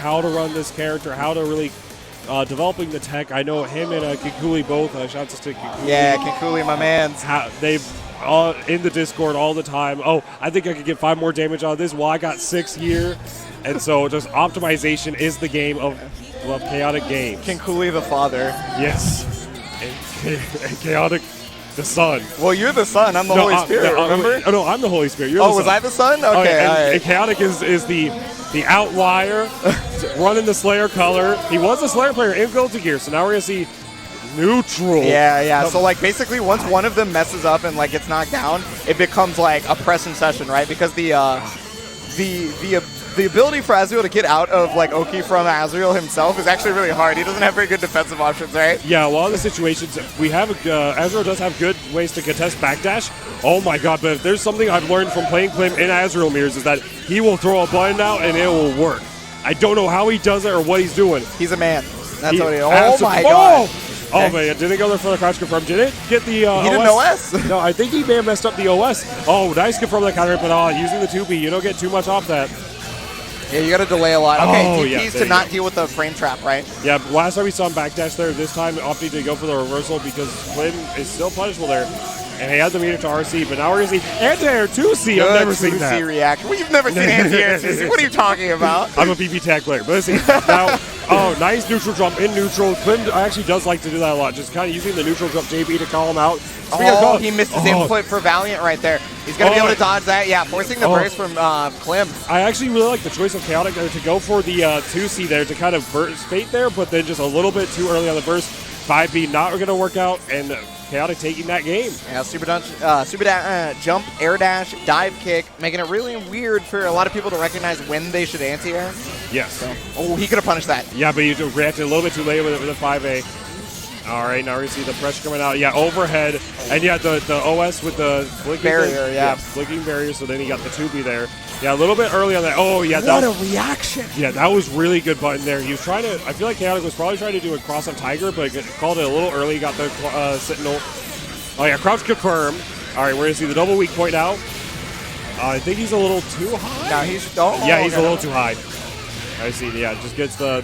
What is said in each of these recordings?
how to run this character, how to really developing the tech. I know him and Kikuli both. Shouts to Kikuli. Yeah, Kikuli, my man. They've in the Discord all the time. Oh, I think I could get 5 more damage out of this. Well, I got 6 here. And so just optimization is the game of chaotic games. Kikuli the father. Yes. And chaotic the son. Well, you're the son. I'm the Holy Spirit, remember? No, I'm the Holy Spirit. You're the son. Was I the son? Okay, and chaotic is the outlier running the Slayer color. He was a Slayer player in Guilty Gear, so now we're going to see neutral. Yeah. So, like, basically, once one of them messes up and, like, gets knocked down, it becomes, like, a pressing session, right? Because the ability for Azrael to get out of, like, Oki from Azrael himself is actually really hard. He doesn't have very good defensive options, right? Yeah, a lot of the situations, we have, Azrael does have good ways to contest backdash. Oh my god, but if there's something I've learned from playing Clime in Azrael mirrors is that he will throw a button out and it will work. I don't know how he does it or what he's doing. He's a man. That's what he Oh my god. Oh, man, didn't go there for the crouch confirm. Didn't get the OS. He didn't OS? No, I think he may have messed up the OS. Oh, nice confirm the counter, but using the 2B, you don't get too much off that. Yeah, you got to delay a lot. Okay, DPs to not go. deal with the frame trap, right? Yeah, last time we saw him backdash there. This time opting to go for the reversal because Clime is still punishable there. And he has the meter to RC, but now we're going to see anti-air 2C. I've never seen that. 2C reaction. Well, you've never seen anti-air 2C. What are you talking about? I'm a BB tag player. But let's see. Now, nice neutral jump in neutral. Clime actually does like to do that a lot, just kind of using the neutral jump JB to call him out. He missed his input for Valiant right there. He's going to be able to dodge that. Yeah, forcing the burst from Clime. I actually really like the choice of Chaotic there to go for the 2C there to kind of burst bait there, but then just a little bit too early on the burst. 5B not going to work out, and Chaotic taking that game. Yeah, super jump, air dash, dive kick, making it really weird for a lot of people to recognize when they should anti-air. Yes. So, he could have punished that. Yeah, but you reacted a little bit too late with a 5A. All right, now we see the pressure coming out. Yeah, overhead. And yeah, the OS with the flicking barrier, yeah. Flicking barrier, so then he got the 2B there. Yeah, a little bit early on that. Oh, yeah. What a reaction. Yeah, that was really good button there. He was trying to, I feel like Chaotic was probably trying to do a cross on Tiger, but called it a little early. Got the Sentinel. Oh, yeah, crouch confirm. All right, we're going to see the double weak point out. I think he's a little too high. No, he's a little too high. I see. Yeah, just gets the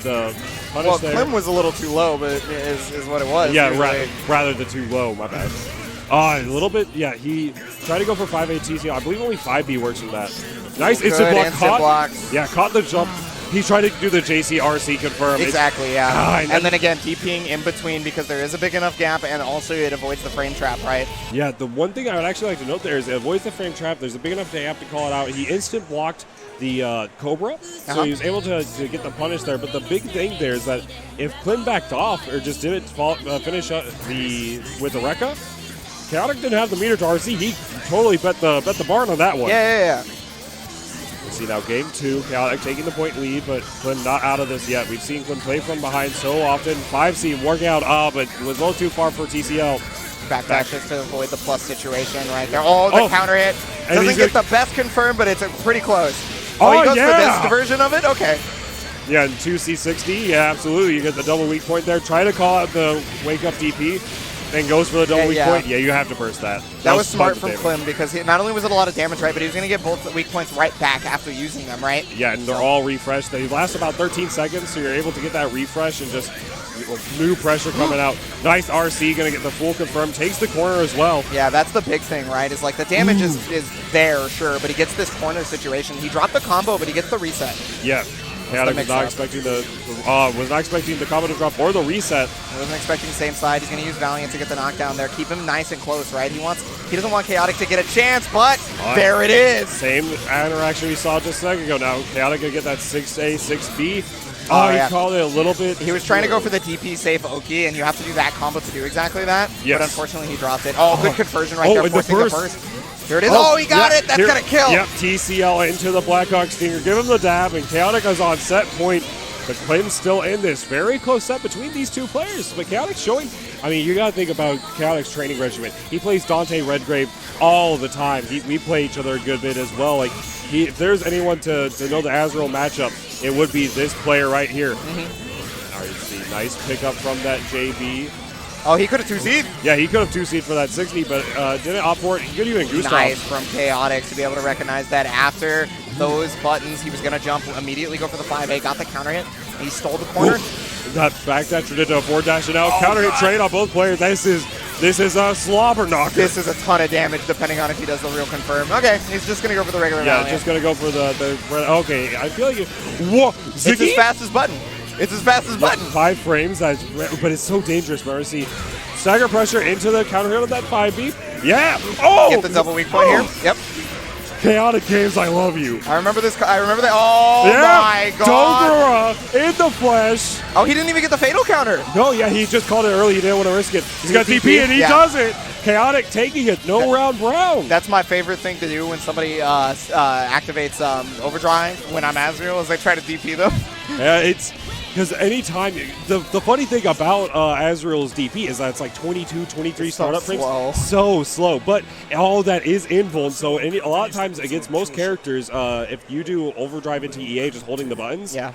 punish there. Clime was a little too low, but is what it was. Yeah, rather than too low. My bad. A little bit. Yeah, he tried to go for 5A TC. I believe only 5B works from that. Nice instant block. Caught. Yeah, caught the jump. He tried to do the JC RC confirm. Exactly, yeah. And then again, DPing in between because there is a big enough gap, and also it avoids the frame trap, right? Yeah, the one thing I would actually like to note there is it avoids the frame trap. There's a big enough gap to call it out. He instant blocked the Cobra, so he was able to get the punish there. But the big thing there is that if Clime backed off or just didn't finish with the Rekka, Chaotic didn't have the meter to RC. He totally bet the barn on that one. Yeah. We'll see now game 2, Chaotic taking the point lead, but Clime not out of this yet. We've seen Clime play from behind so often. 5C working out, but it was a little too far for TCL. Backdash just to avoid the plus situation right there. The counter hit. Doesn't get the best confirmed, but it's pretty close. He goes for this version of it? Okay. Yeah, and 2C60, yeah, absolutely. You get the double weak point there. Try to call out the wake up DP, then goes for the double weak point. Yeah, you have to burst that. That was smart from Clime because not only was it a lot of damage, right, but he was going to get both weak points right back after using them, right? Yeah, and they're all refreshed. They last about 13 seconds, so you're able to get that refresh and just new pressure coming out. Nice RC, going to get the full confirm. Takes the corner as well. Yeah, that's the big thing, right? Is like the damage is there, sure, but he gets this corner situation. He dropped the combo, but he gets the reset. Yeah. Chaotic was not expecting the combo to drop or the reset. He wasn't expecting the same side. He's going to use Valiant to get the knockdown there. Keep him nice and close, right? He doesn't want Chaotic to get a chance, but there it is. Same interaction we saw just a second ago. Now Chaotic going to get that 6A, 6B. He called it a little bit. He was trying to go for the DP safe Oki, and you have to do that combo to do exactly that. Yes. But unfortunately, he dropped it. Good conversion right there, forcing the burst. Here it is. He got it. That's going to kill. Yep, TCL into the Blackhawk Stinger. Give him the dab, and Chaotic is on set point. But Clime's still in this. Very close set between these two players. But Chaotic's showing, I mean, you got to think about Chaotic's training regimen. He plays Dante Redgrave all the time. We play each other a good bit as well. Like, if there's anyone to know the Azrael matchup, it would be this player right here. All right, see, nice pickup from that JB. He could have 2C'd. Yeah, he could have 2C'd for that 60, but didn't opt for it. He could even goose Nice from Chaotic to be able to recognize that after those buttons. He was going to jump, immediately go for the 5A, got the counter hit, and he stole the corner. That back dash turned into a forward dash, and now counter hit trade on both players. This is a slobber knocker. This is a ton of damage depending on if he does the real confirm. Okay, he's just going to go for the regular Yeah, just going to go for the okay, I feel like whoa, Ziggy? It's his fastest button. It's his fastest button. 5 frames, but it's so dangerous. Mercy, stagger pressure into the counter hit of that 5B. Yeah. Oh! Get the double weak point here. Yep. Chaotic Games, I love you. I remember this. I remember that. Oh yeah. My God. Dogura in the flesh. Oh, he didn't even get the fatal counter. No, yeah, he just called it early. He didn't want to risk it. He's got DP and he does it. Chaotic taking it. No round brown. That's my favorite thing to do when somebody activates overdrive when I'm Azrael is they try to DP them. Yeah, it's because anytime the funny thing about Azrael's DP is that it's like 22, 23 startup frames. So slow, but all that is invuln. So a lot of times against most characters, if you do overdrive into EA just holding the buttons, yeah.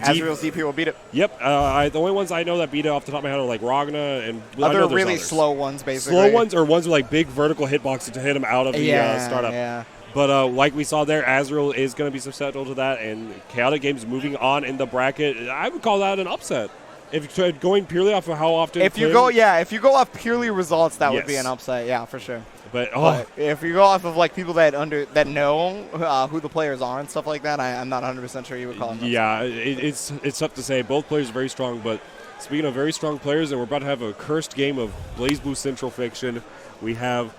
Azrael's DP will beat it. Yep. The only ones I know that beat it off the top of my head are like Ragna and other really slow ones, basically. Slow ones or ones with like big vertical hitboxes to hit them out of the startup. Yeah. But like we saw there, Azrael is going to be susceptible to that, and Chaotic Games moving on in the bracket. I would call that an upset. If going purely off of how often. If you go off purely results, that would be an upset. Yeah, for sure. But if you go off of like people that know who the players are and stuff like that, I'm not 100% sure you would call them. Yeah, it's tough to say. Both players are very strong, but speaking of very strong players, and we're about to have a cursed game of BlazBlue Central Fiction. We have.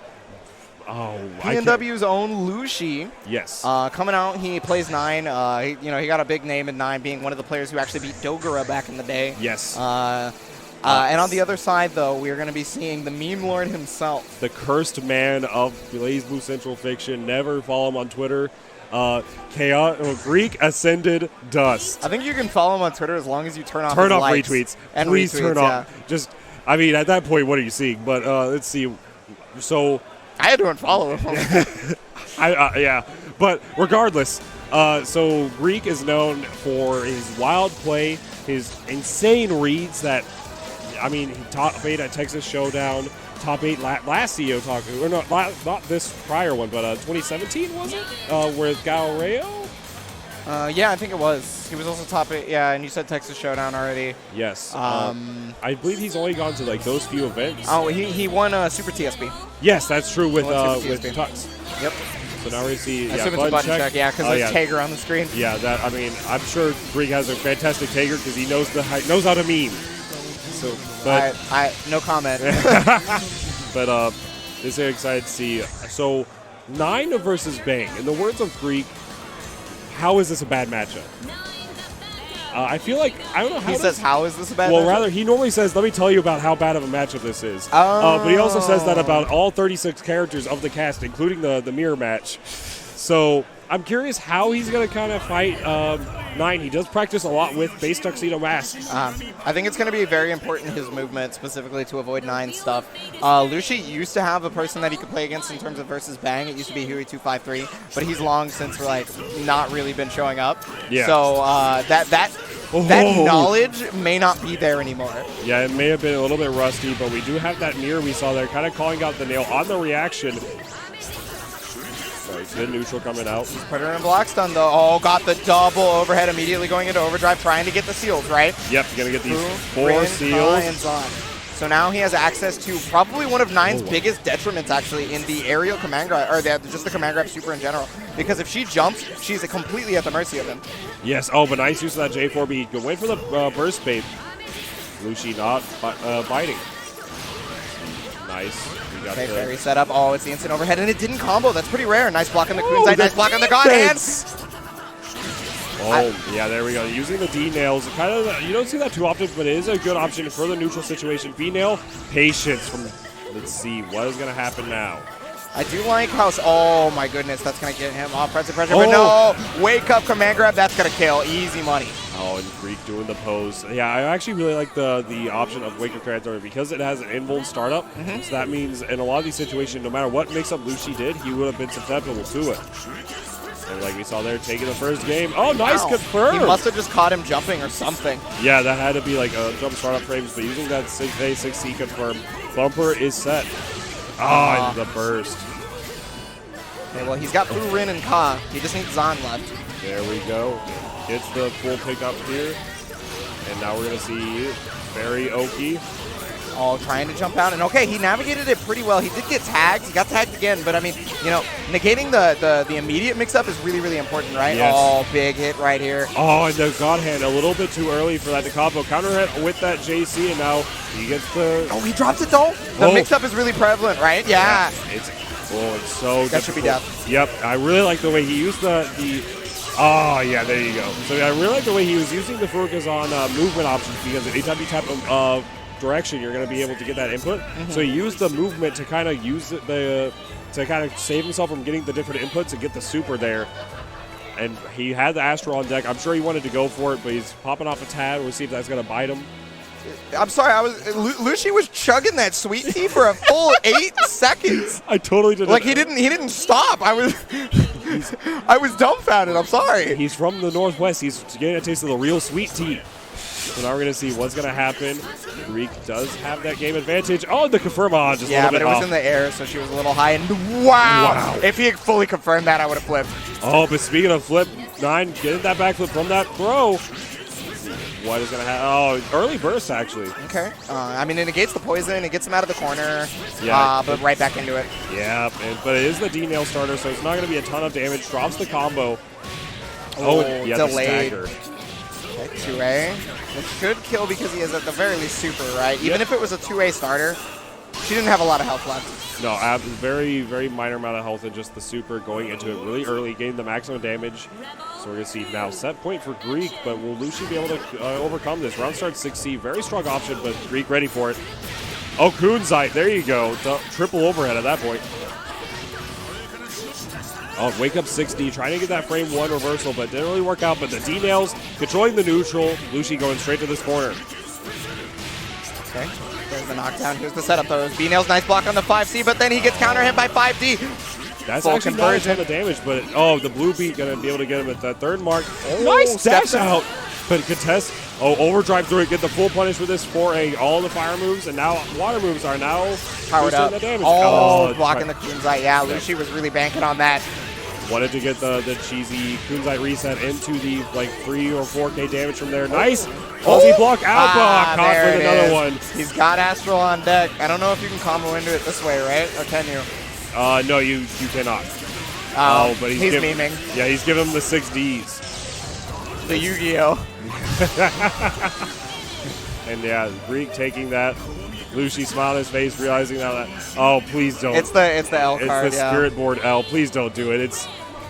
PNW's own Lushi. Yes. Coming out, he plays 9. He got a big name in 9, being one of the players who actually beat Dogura back in the day. Yes. And on the other side, though, we're going to be seeing the meme lord himself. The cursed man of BlazBlue Central Fiction. Never follow him on Twitter. Greek Ascended Dust. I think you can follow him on Twitter as long as you turn off retweets. And please retweets, turn off. Just, I mean, at that point, what are you seeing? But let's see. So. I had to unfollow him. Yeah, but regardless, so Greek is known for his wild play, his insane reads that, I mean, he top 8 at Texas Showdown, top 8 last CEOtaku, or not this prior one, but 2017 was it? With Galileo? Yeah, I think it was. He was also top 8. Yeah, and you said Texas Showdown already. Yes. I believe he's only gone to like those few events. Oh, he won Super TSP. Yes, that's true with Tux. Yep. So now we see. I assume it's a button check. Yeah, because there's Tager on the screen. Yeah, that. I mean, I'm sure Greek has a fantastic Tager because he knows knows how to meme. So, but I no comment. But this is excited to see. So, 9 versus Bang. In the words of Greek, how is this a bad matchup? I feel like, I don't know how he says, how is this a bad matchup? Well, rather, he normally says, let me tell you about how bad of a matchup this is. But he also says that about all 36 characters of the cast, including the mirror match. So I'm curious how he's going to kind of fight 9. He does practice a lot with base tuxedo masks. I think it's going to be very important, his movement, specifically to avoid 9 stuff. Lushi used to have a person that he could play against in terms of versus Bang. It used to be Huey253, but he's long since not really been showing up. Yeah. So that knowledge may not be there anymore. Yeah, it may have been a little bit rusty, but we do have that mirror we saw there, kind of calling out the nail on the reaction. Sorry, good neutral coming out. He's put her in block stun, though. Oh, got the double overhead, immediately going into overdrive, trying to get the seals, right? Yep, going to get these 4 seals. So now he has access to probably one of 9's biggest detriments, actually, in the aerial command grab, or just the command grab super in general. Because if she jumps, she's completely at the mercy of him. Yes, but nice use of that J4B. Go wait for the burst bait. Lushi not biting. Nice. Okay, fairy setup. Oh, it's the instant overhead, and it didn't combo. That's pretty rare. Nice block on the Kunzai, nice block on the God Hands. Oh, yeah, there we go. Using the D nails, kind of, you don't see that too often, but it is a good option for the neutral situation. B nail, patience from. Let's see what is going to happen now. I do like how. Oh my goodness, that's going to get him off pressure, but no, wake up command grab. That's going to kill. Easy money. Oh, and Greek doing the pose. Yeah, I actually really like the option of Wake Up Command because it has an invuln startup. So that means in a lot of these situations, no matter what mix-up Lushi did, he would have been susceptible to it. And like we saw there, taking the first game. Oh, nice confirm. He must have just caught him jumping or something. Yeah, that had to be like a jump startup frames, but using that 6A, 6C confirm, bumper is set. And the burst. Okay, well, he's got Fu, Rin, and Ka. He just needs Zan left. There we go. Gets the full pickup here. And now we're going to see Barry Oki. All trying to jump out. And okay, he navigated it pretty well. He did get tagged. He got tagged again. But I mean, you know, negating the immediate mix-up is really, really important, right? Yes. Oh, big hit right here. Oh, and the God Hand a little bit too early for that to combo. Counter hit with that JC, and now he gets the... Oh, he drops it though? The mix-up is really prevalent, right? Yeah. It's so That should be death. Yep. I really like the way he used the oh, yeah, there you go. So I really like the way he was using the Furukas on movement options, because anytime you tap direction, you're going to be able to get that input. So he used the movement to kind of use to kind of save himself from getting the different inputs and get the super there. And he had the Astral on deck. I'm sure he wanted to go for it, but he's popping off a tad. We'll see if that's going to bite him. I'm sorry, Lucy was chugging that sweet tea for a full 8 seconds. I totally did. Like he didn't stop. I was dumbfounded. I'm sorry. He's from the Northwest. He's getting a taste of the real sweet tea. So now we're going to see what's going to happen. Greek does have that game advantage. Oh, the confirm on just a little bit but it was off. in the air, so she was a little high. And wow. If he had fully confirmed that, I would have flipped. Oh, but speaking of flip, 9 getting that backflip from that throw. What is going to happen? Oh, early burst, actually. Okay. I mean, it negates the poison. It gets him out of the corner. Yeah. But right back into it. Yeah, but it is the D-nail starter, so it's not going to be a ton of damage. Drops the combo. Yeah, delayed. The stagger. Okay, 2A. Which should kill because he has at the very least super, right? Even if it was a 2A starter, she didn't have a lot of health left. No, very, very minor amount of health and just the super going into it really early, getting the maximum damage. So we're going to see now set point for Greek, but will Lucy be able to overcome this? Round start 6C, very strong option, but Greek ready for it. Oh, Kunzite, there you go. Triple overhead at that point. Oh, wake up 60, trying to get that frame 1 reversal, but didn't really work out. But the D-nails controlling the neutral. Lucy going straight to this corner. Okay, there's the knockdown. Here's the setup though. B-nails, nice block on the 5C, but then he gets counter hit by 5D. That's full actually conversion. not a ton of damage, but the blue beat going to be able to get him at that third mark. Oh, nice dash out, but contest. Oh, overdrive through it, get the full punish for this 4A. All the fire moves and now water moves are now powered up. The damage. Blocking the Kunzite. Yeah, Lucy was really banking on that. Wanted to get the cheesy Kunzite reset into the 3 or 4K damage from there. Nice. Aussie block out. Caught with another one. He's got Astral on deck. I don't know if you can combo into it this way, right? Or can you? No, you cannot. Oh, but he's memeing. Yeah, he's giving him the 6 Ds. The Yu-Gi-Oh. And yeah, Greek taking that. Lucy smiled on his face, realizing that. Oh, please don't. It's the L card. It's the Spirit Board L. Please don't do it.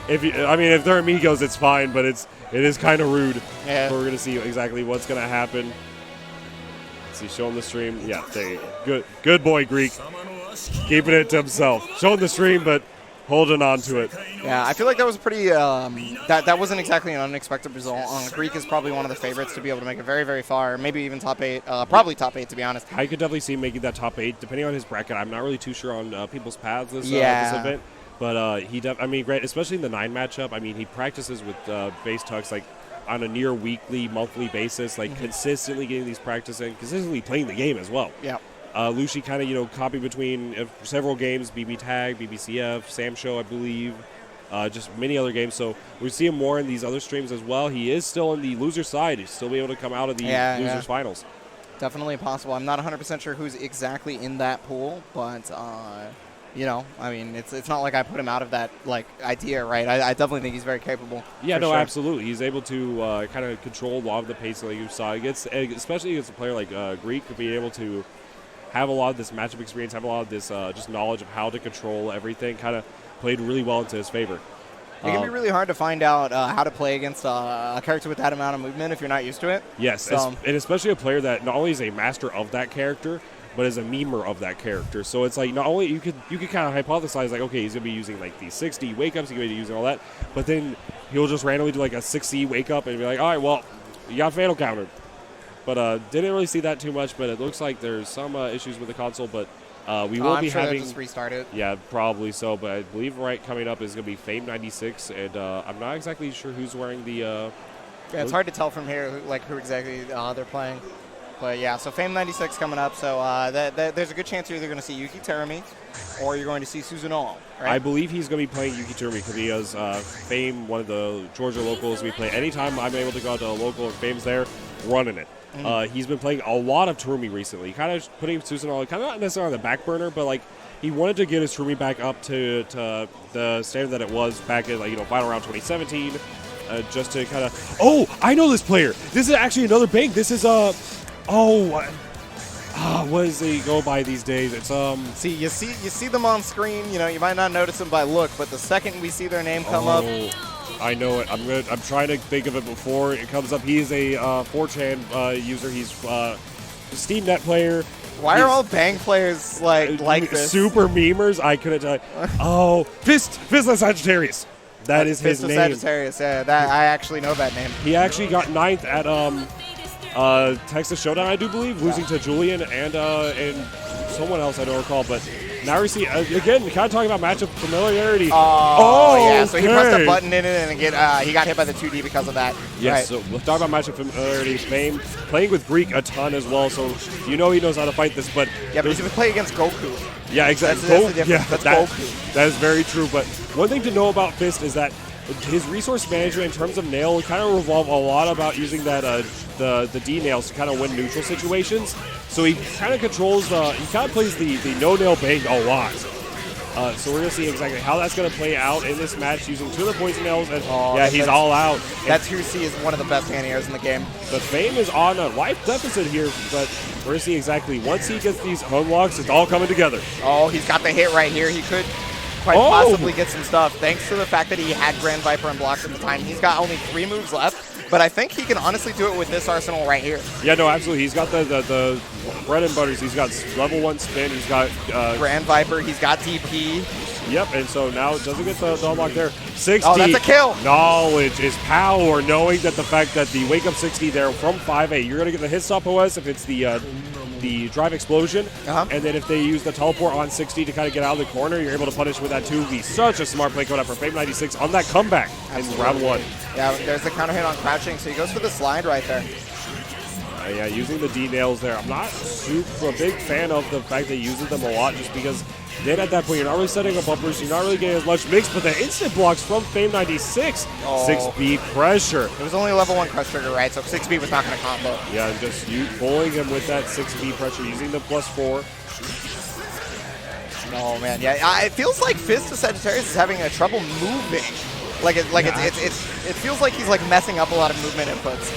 If they're amigos, it's fine, but it is kind of rude. Yeah. So we're gonna see exactly what's gonna happen. Let's see, showing the stream. Yeah, there you go. Good boy, Greek. Keeping it to himself. Showing the stream, but holding on to it. Yeah, I feel like that was pretty. That wasn't exactly an unexpected result. Greek is probably one of the favorites to be able to make it very, very far. Maybe even top 8. Probably top 8, to be honest. I could definitely see him making that top 8, depending on his bracket. I'm not really too sure on people's paths this event. But great, especially in the 9 matchup. I mean, he practices with base Tux on a near weekly, monthly basis, consistently getting these practice in, consistently playing the game as well. Yeah. Lucy kind of, copied between several games, BB Tag, BBCF, Sam Show, I believe, just many other games. So we see him more in these other streams as well. He is still on the loser side. He's still be able to come out of the losers finals. Definitely possible. I'm not 100% sure who's exactly in that pool, but it's not like I put him out of that idea, right? I definitely think he's very capable. Yeah, no, sure. Absolutely. He's able to kind of control a lot of the pace that you saw. Especially against a player like Greek, could be able to have a lot of this matchup experience, have a lot of this just knowledge of how to control everything, kind of played really well into his favor. It can be really hard to find out how to play against a character with that amount of movement if you're not used to it. Yes, and especially a player that not only is a master of that character, but is a memer of that character. So it's not only you could kind of hypothesize okay, he's gonna be using these 60 wake ups, he's gonna be using all that, but then he'll just randomly do a 6C wake up and be like, all right, well, you got Fatal countered. But didn't really see that too much. But it looks like there's some issues with the console. But we will be having. Just restart it. Yeah, probably so. But I believe coming up is going to be Fame 96, and I'm not exactly sure who's wearing the. Yeah, it's hard to tell from here who exactly they're playing. But yeah, so Fame 96 coming up. So there's a good chance you're either going to see Yuki Terumi or you're going to see Susanoo, right? I believe he's going to be playing Yuki Terumi because he has Fame, one of the Georgia locals we play. Anytime I'm able to go out to a local and Fame's there, running it. He's been playing a lot of Terumi recently, kind of putting Susanoo kind of not necessarily on the back burner, but like he wanted to get his Terumi back up to the standard that it was back in final round 2017, just to kind of. Oh, I know this player. This is actually another bank. This is what does he go by these days? It's See, you see them on screen. You might not notice them by look, but the second we see their name come up. I know it. I'm trying to think of it before it comes up. He's a 4chan user. He's a Steam Net player. Why are all Bang players like this? Super memers? I couldn't tell you. Oh, Fist the Sagittarius. That is his name. Sagittarius, yeah. That I actually know that name. He actually got 9th at Texas Showdown, I do believe, losing to Julian and someone else I don't recall. But now we see again, kind of talking about matchup familiarity. Yeah. So he pressed a button in it and he got hit by the 2D because of that. Yes. Right. So we'll talk about matchup familiarity. Fame playing with Greek a ton as well, so he knows how to fight this. But yeah, but he's been playing against Goku. Yeah, exactly. That's the difference. That's Goku. That is very true. But one thing to know about Fist is that his resource management in terms of nail kind of revolve a lot about using that the D nails to kind of win neutral situations. So he kind of controls he kind of plays the no nail bang a lot. So we're gonna see exactly how that's gonna play out in this match using 2 of the poison nails, and he's all out. That 2C is one of the best anti-airs in the game. But Fame is on a life deficit here, but we're gonna see exactly once he gets these unlocks, it's all coming together. Oh, he's got the hit right here. He could quite possibly get some stuff thanks to the fact that he had Grand Viper and blocks at the time. He's got only 3 moves left, but I think he can honestly do it with this arsenal right here. Yeah, no, absolutely. He's got the bread and butters. He's got level 1 spin. He's got Grand Viper. He's got DP. Yep, and so now it doesn't get the unlock there. 60. Oh, that's a kill. Knowledge is power, knowing that the fact that the wake up 60 there from 5A, you're going to get the hit stop OS if it's the drive explosion, and then if they use the teleport on 60 to kind of get out of the corner, you're able to punish with that 2V. Such a smart play coming up for Fame 96 on that comeback in round 1. Yeah, there's the counter hit on crouching, so he goes for the slide right there. Yeah, using the D nails there. I'm not super big fan of the fact that he uses them a lot, just because then at that point you're not really setting up bumpers, you're not really getting as much mix, but the instant blocks from Fame 96, 6B pressure. It was only a level 1 crush trigger, right? So 6B was not going to combo. Yeah, just you pulling him with that 6B pressure, using the +4. Oh man, yeah, it feels like Fist of Sagittarius is having a trouble moving. It feels like he's like messing up a lot of movement inputs.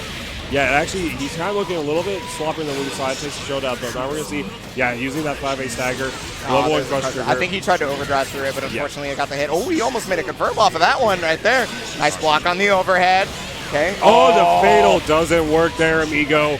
Yeah, actually, he's kind of looking a little bit sloppy on the weak side. Takes a showdown, though. Now we're going to see, using that 5A stagger, level 1 crush trigger. I think he tried to overdrive through it, but unfortunately it got the hit. Oh, he almost made a confirm off of that one right there. Nice block on the overhead. Okay. Oh, the fatal doesn't work there, amigo.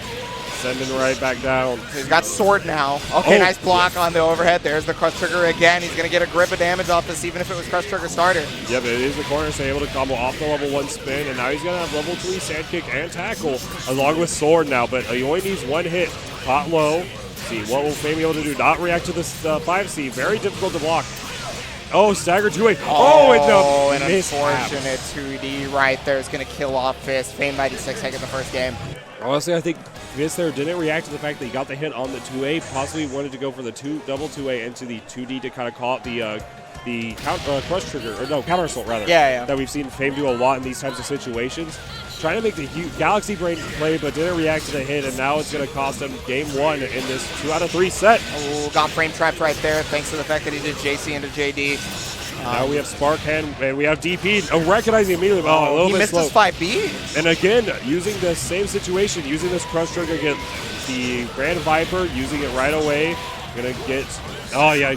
Sending right back down. So he's got sword now. Okay, nice block on the overhead. There's the crush trigger again. He's going to get a grip of damage off this, even if it was crush trigger starter. Yep, it is the corner, so able to combo off the level 1 spin, and now he's going to have level 3 sand kick and tackle, along with sword now, but he only needs 1 hit. Pot low. See, what will Fame be able to do? Not react to this 5C. Very difficult to block. Oh, stagger 2A. An unfortunate 2D right there is going to kill off Fist. Fame 96 taking the first game. Honestly, I think Fist there didn't react to the fact that he got the hit on the 2A, possibly wanted to go for the double 2A into the 2D to kind of call it the crush trigger, or no, counter assault rather. Yeah. That we've seen Fame do a lot in these types of situations. Trying to make the Galaxy Brain play, but didn't react to the hit, and now it's going to cost him game 1 in this 2 out of 3 set. Oh, got frame trapped right there, thanks to the fact that he did JC into JD. Now we have Spark Hand, and we have DP. Recognizing immediately, a little bit slow. He missed his 5B. And again, using the same situation, using this crush trigger, get the Grand Viper, using it right away. Gonna get,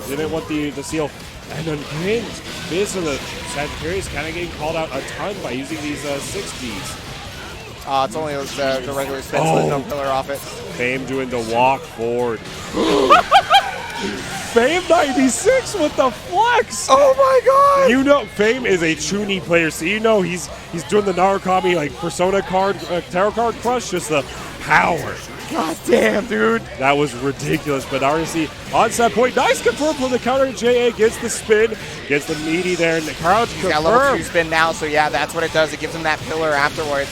didn't want the seal. And again, Fist of the Sagittarius kind of getting called out a ton by using these 6Bs. It's only the regular spin, so there's no pillar off it. Fame doing the walk forward. Fame 96 with the flex. Oh my god! You know, Fame is a Chuni player, so you know he's doing the Narukami like Persona card, tarot card crush, just the power. God damn, dude. That was ridiculous, but now we're going to see on set point. Nice confirm from the counter. JA gets the spin, gets the meaty there, and the crowd confirm. He's got level 2 spin now, so yeah, that's what it does. It gives him that pillar afterwards.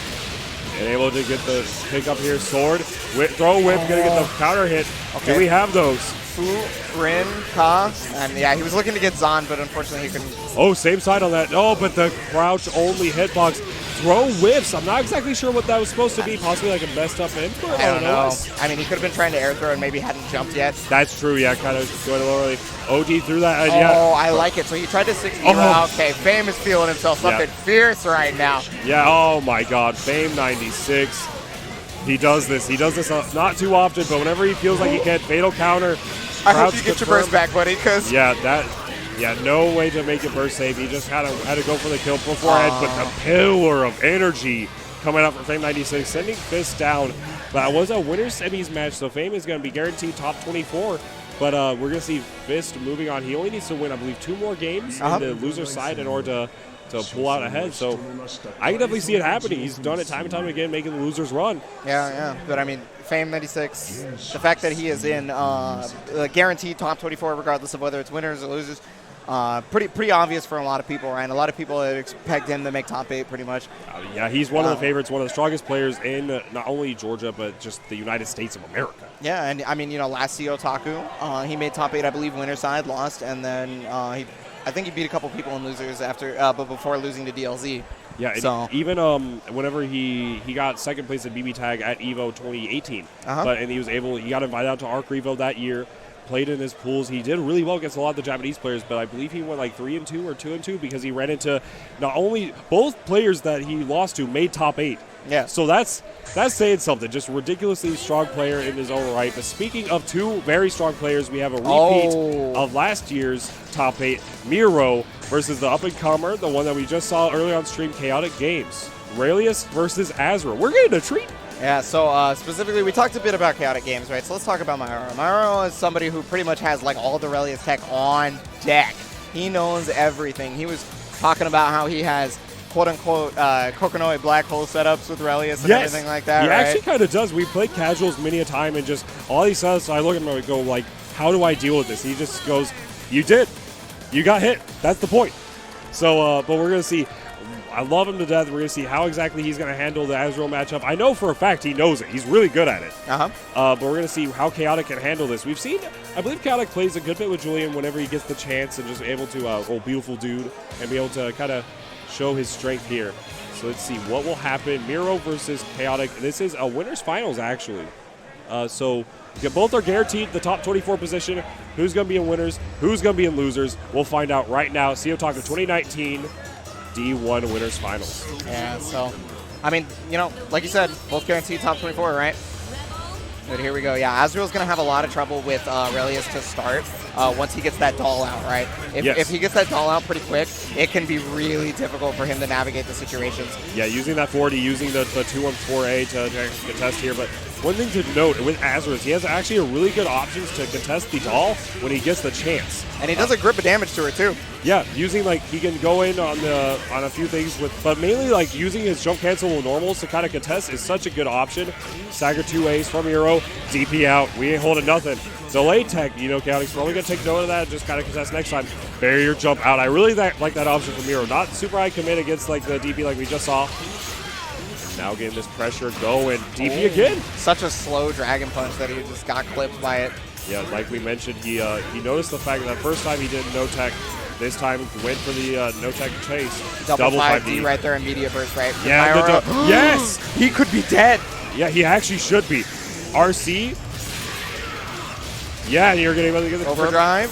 And able to get the pick up here. Sword. Throw whip. Going to get the counter hit. Okay. Do we have those? Fu, Rin, Ka. And yeah, he was looking to get Zahn, but unfortunately he couldn't. Oh, same side on that. Oh, but the crouch only hitbox. Throw whiffs. I'm not exactly sure what that was supposed to be. Possibly like a messed up input. I don't know. I mean, he could have been trying to air throw and maybe hadn't jumped yet. That's true. Yeah, kind of going a little early. OD through that. Oh, yeah. I like it. So he tried to 60 Okay, Fame is feeling himself something fierce right now. Yeah, oh my god. Fame 96. He does this. He does this not too often, but whenever he feels like he can, fatal counter. I hope you get your burst back, buddy, because... Yeah, no way to make it burst save. He just had to go for the kill beforehand, but the pillar of energy coming out from Fame 96, sending Fist down. But it was a winner's semis match, so Fame is going to be guaranteed top 24. But we're going to see Fist moving on. He only needs to win, I believe, 2 more games in the loser side in order to pull out ahead. So I can definitely see it happening. He's done it time and time again, making the losers run. Yeah. But I mean, Fame 96, the fact that he is in guaranteed top 24, regardless of whether it's winners or losers, pretty obvious for a lot of people, right? A lot of people expect him to make top 8 pretty much. Yeah, he's one of the favorites, one of the strongest players in not only Georgia, but just the United States of America. Yeah, and I mean, last CEOtaku, he made top 8, I believe, winner side, lost, and then I think he beat a couple people in losers after, but before losing to DLZ. Yeah, so. Even whenever he got second place in BB Tag at EVO 2018, and he got invited out to Arc Revo that year, played in his pools. He did really well against a lot of the Japanese players, but I believe he went like 3-2 or 2-2 because he ran into not only both players that he lost to made top 8. Yeah. So that's saying something. Just ridiculously strong player in his own right. But speaking of 2 very strong players, we have a repeat of last year's top 8, Nero versus the up-and-comer, the one that we just saw earlier on stream, Chaotic Games. Raelius versus Azrael. We're getting a treat. Yeah, so specifically, we talked a bit about Chaotic Games, right? So let's talk about Myro. Myro is somebody who pretty much has like all the Raelius tech on deck. He knows everything. He was talking about how he has quote-unquote Kokonoi black hole setups with Raelius and everything like that, he right? actually kind of does. We played casuals many a time, and just all he says, so I look at him and go, like, how do I deal with this? He just goes, you did. You got hit. That's the point. So, but we're going to see. I love him to death. We're going to see how exactly he's going to handle the Azrael matchup. I know for a fact he knows it. He's really good at it. But we're going to see how Chaotic can handle this. We've seen, I believe Chaotic plays a good bit with Julian whenever he gets the chance and just able to, beautiful dude, and be able to kind of show his strength here. So let's see what will happen. Nero versus Chaotic. This is a winner's finals, actually. So both are guaranteed the top 24 position. Who's going to be in winners? Who's going to be in losers? We'll find out right now. CEOtaku 2019 D1 winners finals. Yeah, so, I mean, like you said, both guaranteed top 24, right? But here we go. Yeah, Azrael's going to have a lot of trouble with Raelius to start once he gets that doll out, right? If he gets that doll out pretty quick, it can be really difficult for him to navigate the situations. Yeah, using that 40, using the 214A to contest here. But one thing to note with Azrael is he has actually a really good options to contest the doll when he gets the chance. And he does a grip of damage to her too. Yeah, using he can go in on a few things but mainly using his jump cancel with normals to kind of contest is such a good option. Stagger 2As from Nero, DP out. We ain't holding nothing. Delay tech, Chaotic's probably gonna take note of that and just kind of contest next time. Barrier jump out. I really like that option from Nero. Not super high commit against the DP like we just saw. Now getting this pressure going. DP again. Such a slow dragon punch that he just got clipped by it. Yeah, like we mentioned, he noticed the fact that first time he did no tech. This time went for the no tech chase. Double 5D right there, immediate burst, right? Yeah, yes! He could be dead. Yeah, he actually should be. RC. Yeah, you're getting ready to get the overdrive.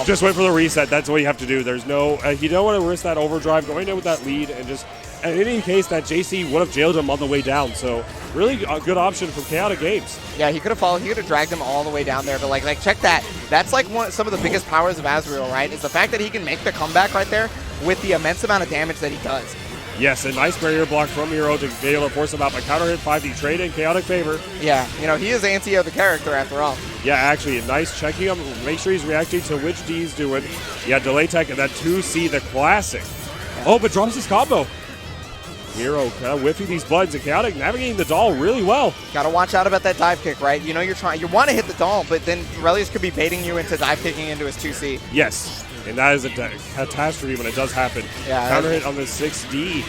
Just wait for the reset. That's what you have to do. There's no, you don't want to risk that overdrive, going in with that lead, and just, in any case, that JC would have jailed him on the way down. So, really a good option from Chaotic Games. Yeah, he could have followed. He could have dragged him all the way down there. But like check that. That's like some of the biggest powers of Azrael, right? Is the fact that he can make the comeback right there with the immense amount of damage that he does. Yes, a nice barrier block from Nero to be able to force him out by counter hit 5D trade in Chaotic favor. Yeah, he is anti of the character after all. Yeah, actually, a nice checking him. Make sure he's reacting to which D he's doing. Yeah, delay tech and that 2C, the classic. Yeah. Oh, but drops his combo. Nero kind of whiffing these buds and Chaotic navigating the doll really well. Gotta watch out about that dive kick, right? You want to hit the doll, but then Raelius could be baiting you into dive kicking into his 2C. Yes, and that is a catastrophe when it does happen. Yeah, counter hit on the 6D.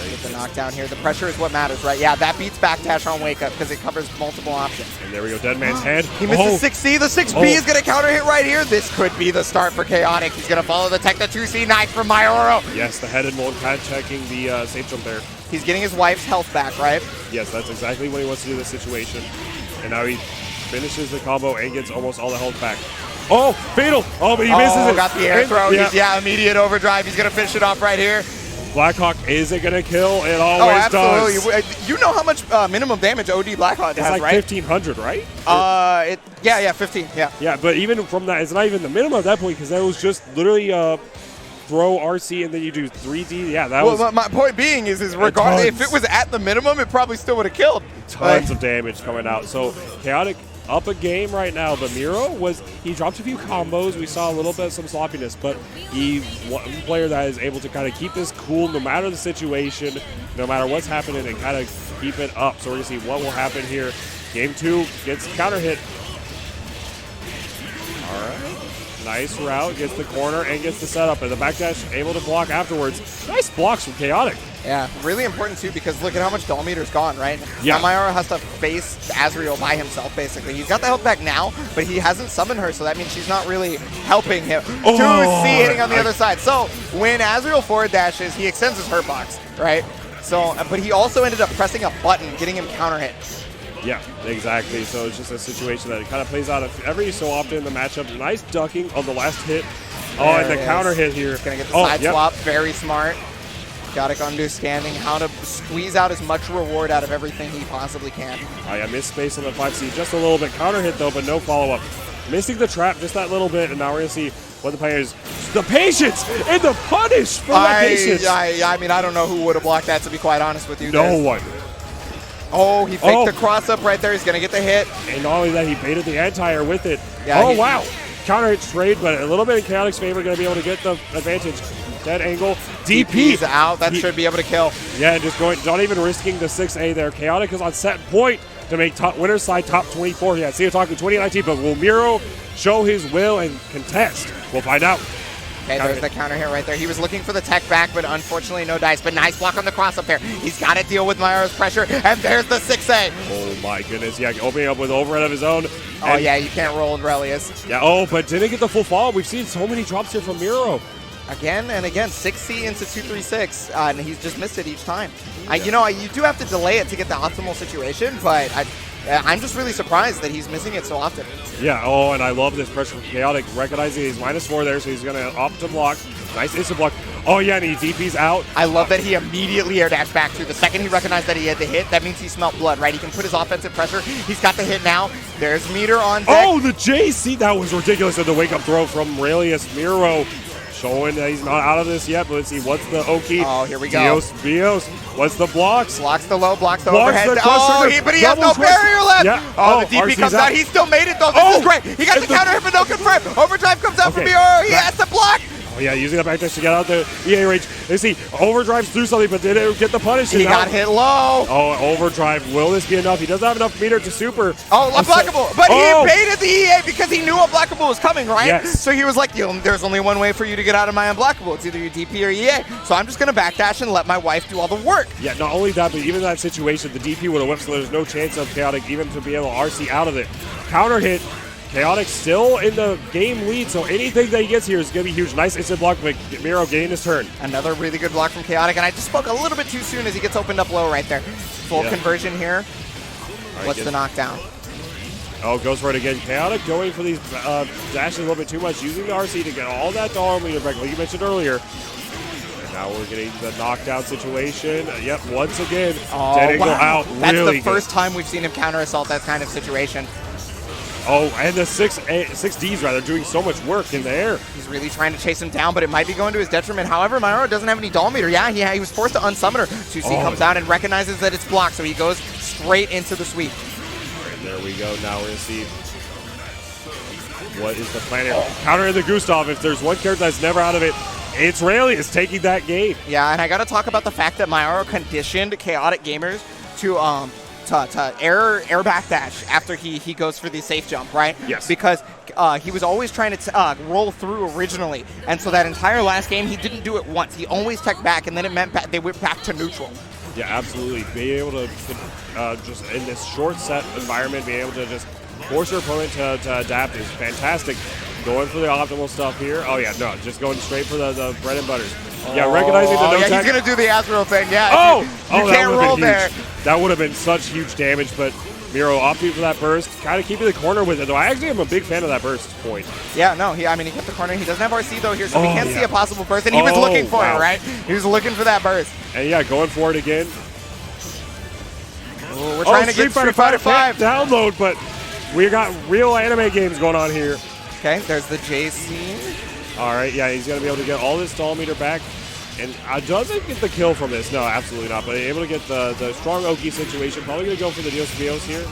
Get the knockdown here. The pressure is what matters, right? Yeah, that beats backdash on wake up because it covers multiple options. And there we go, Dead Man's Head. He misses 6C. The 6B is going to counter hit right here. This could be the start for Chaotic. He's going to follow the tech, the 2C. Nice from Mayoro. Yes, the headed mold kind of checking the safe jump there. He's getting his wife's health back, right? Yes, that's exactly what he wants to do in this situation. And now he finishes the combo and gets almost all the health back. Oh, fatal! Oh, but he misses it. Got the air throw. Yeah, immediate overdrive. He's going to finish it off right here. Blackhawk isn't going to kill. It always does. You know how much minimum damage OD Blackhawk has, like right? 1,500, right? Yeah, 15, yeah. Yeah, but even from that, it's not even the minimum at that point because that was just literally throw RC and then you do 3D. Yeah, that was... Well, my point being is regardless, if it was at the minimum, it probably still would have killed. Tons of damage coming out. So Chaotic up a game right now, but Nero he dropped a few combos. We saw a little bit of some sloppiness, but he one player that is able to kind of keep this cool no matter the situation, no matter what's happening, and kind of keep it up. So we're going to see what will happen here. Game 2 gets counter hit. All right. Nice route, gets the corner and gets the setup, and the backdash able to block afterwards. Nice blocks from Chaotic. Yeah, really important too because look at how much dull meter's gone, right? Yeah. Now Mayoro has to face Azrael by himself, basically. He's got the health back now, but he hasn't summoned her, so that means she's not really helping him. 2C hitting on the other side. So when Azrael forward dashes, he extends his hurt box, right? So, but he also ended up pressing a button, getting him counter hit. Yeah, exactly. So it's just a situation that it kind of plays out every so often in the matchup. Nice ducking on the last hit. And the counter hit here. He's going to get the side swap. Very smart. Chaotic understanding how to squeeze out as much reward out of everything he possibly can. Oh, yeah, missed space on the 5C just a little bit. Counter hit, though, but no follow-up. Missing the trap just that little bit, and now we're going to see what the players... The patience and the punish for the patience. I mean, I don't know who would have blocked that, to be quite honest with you. No one. Oh, he faked the cross-up right there. He's going to get the hit. And not only that, he baited the anti-air with it. Yeah, wow. Counter hit trade, but a little bit in Chaotic's favor, going to be able to get the advantage. Dead angle. DP's out. That should be able to kill. Yeah, just going, not even risking the 6A there. Chaotic is on set point to make winner's side top 24. Yeah, CEOtaku 2019, but will Nero show his will and contest? We'll find out. Okay, there's the counter hit right there. He was looking for the tech back, but unfortunately no dice. But nice block on the cross up there. He's got to deal with Mayoro's pressure, and there's the 6A. Oh my goodness, yeah, opening up with overhead of his own. Oh yeah, you can't roll Aurelius. Yeah, but didn't get the full follow. We've seen so many drops here from Nero. Again and again, 6C into 236, and he's just missed it each time. You do have to delay it to get the optimal situation, but I'm just really surprised that he's missing it so often. Yeah, and I love this pressure from Chaotic, recognizing he's -4 there, so he's going to opt to block. Nice instant block. Oh, yeah, and he DP's out. I love that he immediately air dashed back through. The second he recognized that he had the hit, that means he smelt blood, right? He can put his offensive pressure. He's got the hit now. There's meter on deck. Oh, the JC! That was ridiculous. And the wake-up throw from Aurelius Nero. Showing that he's not out of this yet, but let's see, what's the Oki? Oh, here we go. Bios, what's the blocks? Blocks the low, blocks the overhead. But he has no barrier left. Yeah. Oh, the DP comes out. He still made it, though. This is great. He got the counter hit, but no confirm. Overdrive comes out from Nero. He has to block. Oh, yeah, using the backdash to get out the EA range. Let's see, overdrives through something, but didn't get the punish. He got hit low. Oh, overdrive. Will this be enough? He doesn't have enough meter to super. Oh, unblockable. But he baited the EA because he knew unblockable was coming, right? Yes. So he was like, there's only one way for you to get out of my unblockable. It's either your DP or EA. So I'm just going to backdash and let my wife do all the work. Yeah, not only that, but even in that situation, the DP would have whipped, so there's no chance of Chaotic even to be able to RC out of it. Counter hit. Chaotic still in the game lead, so anything that he gets here is going to be huge. Nice instant block, but Nero getting his turn. Another really good block from Chaotic, and I just spoke a little bit too soon as he gets opened up low right there. Full conversion here. Right, what's the knockdown? Oh, goes for it again. Chaotic going for these dashes a little bit too much, using the RC to get all that dollar meter back, like you mentioned earlier. And now we're getting the knockdown situation. Yep, once again, dead angle out. That's really the first time we've seen him counter assault that kind of situation. Oh, and the 6Ds rather doing so much work in the air. He's really trying to chase him down, but it might be going to his detriment. However, Mayoro doesn't have any doll meter. Yeah, he was forced to unsummon her. 2C comes out and recognizes that it's blocked, so he goes straight into the sweep. And there we go. Now we're going to see what is the plan here. Countering the Gustav. If there's one character that's never out of it, it's Rayleigh is taking that game. Yeah, and I got to talk about the fact that Mayoro conditioned Chaotic gamers to air backdash after he goes for the safe jump, right? Yes. Because he was always trying to roll through originally, and so that entire last game he didn't do it once. He always teched back, and then it meant they went back to neutral. Yeah, absolutely. Being able to just in this short set environment, being able to just force your opponent to adapt is fantastic. Going for the optimal stuff here. Oh yeah, no, just going straight for the bread and butters. Yeah, recognizing the no yeah, tech. he's gonna do the Azrael thing. Yeah. Oh, you can't roll there. That would have been such huge damage, but Nero opting for that burst, kind of keeping the corner with it. Though I actually am a big fan of that burst point. Yeah, no, he kept the corner. He doesn't have RC though here, so we can't see a possible burst, and he was looking for it, right? He was looking for that burst. And yeah, going for it again. We're trying to get Street Fighter 5 download, but we got real anime games going on here. Okay, there's the JC. All right, yeah, he's going to be able to get all this stall meter back. And doesn't get the kill from this. No, absolutely not. But able to get the strong Oki situation. Probably going to go for the Dios Bios here.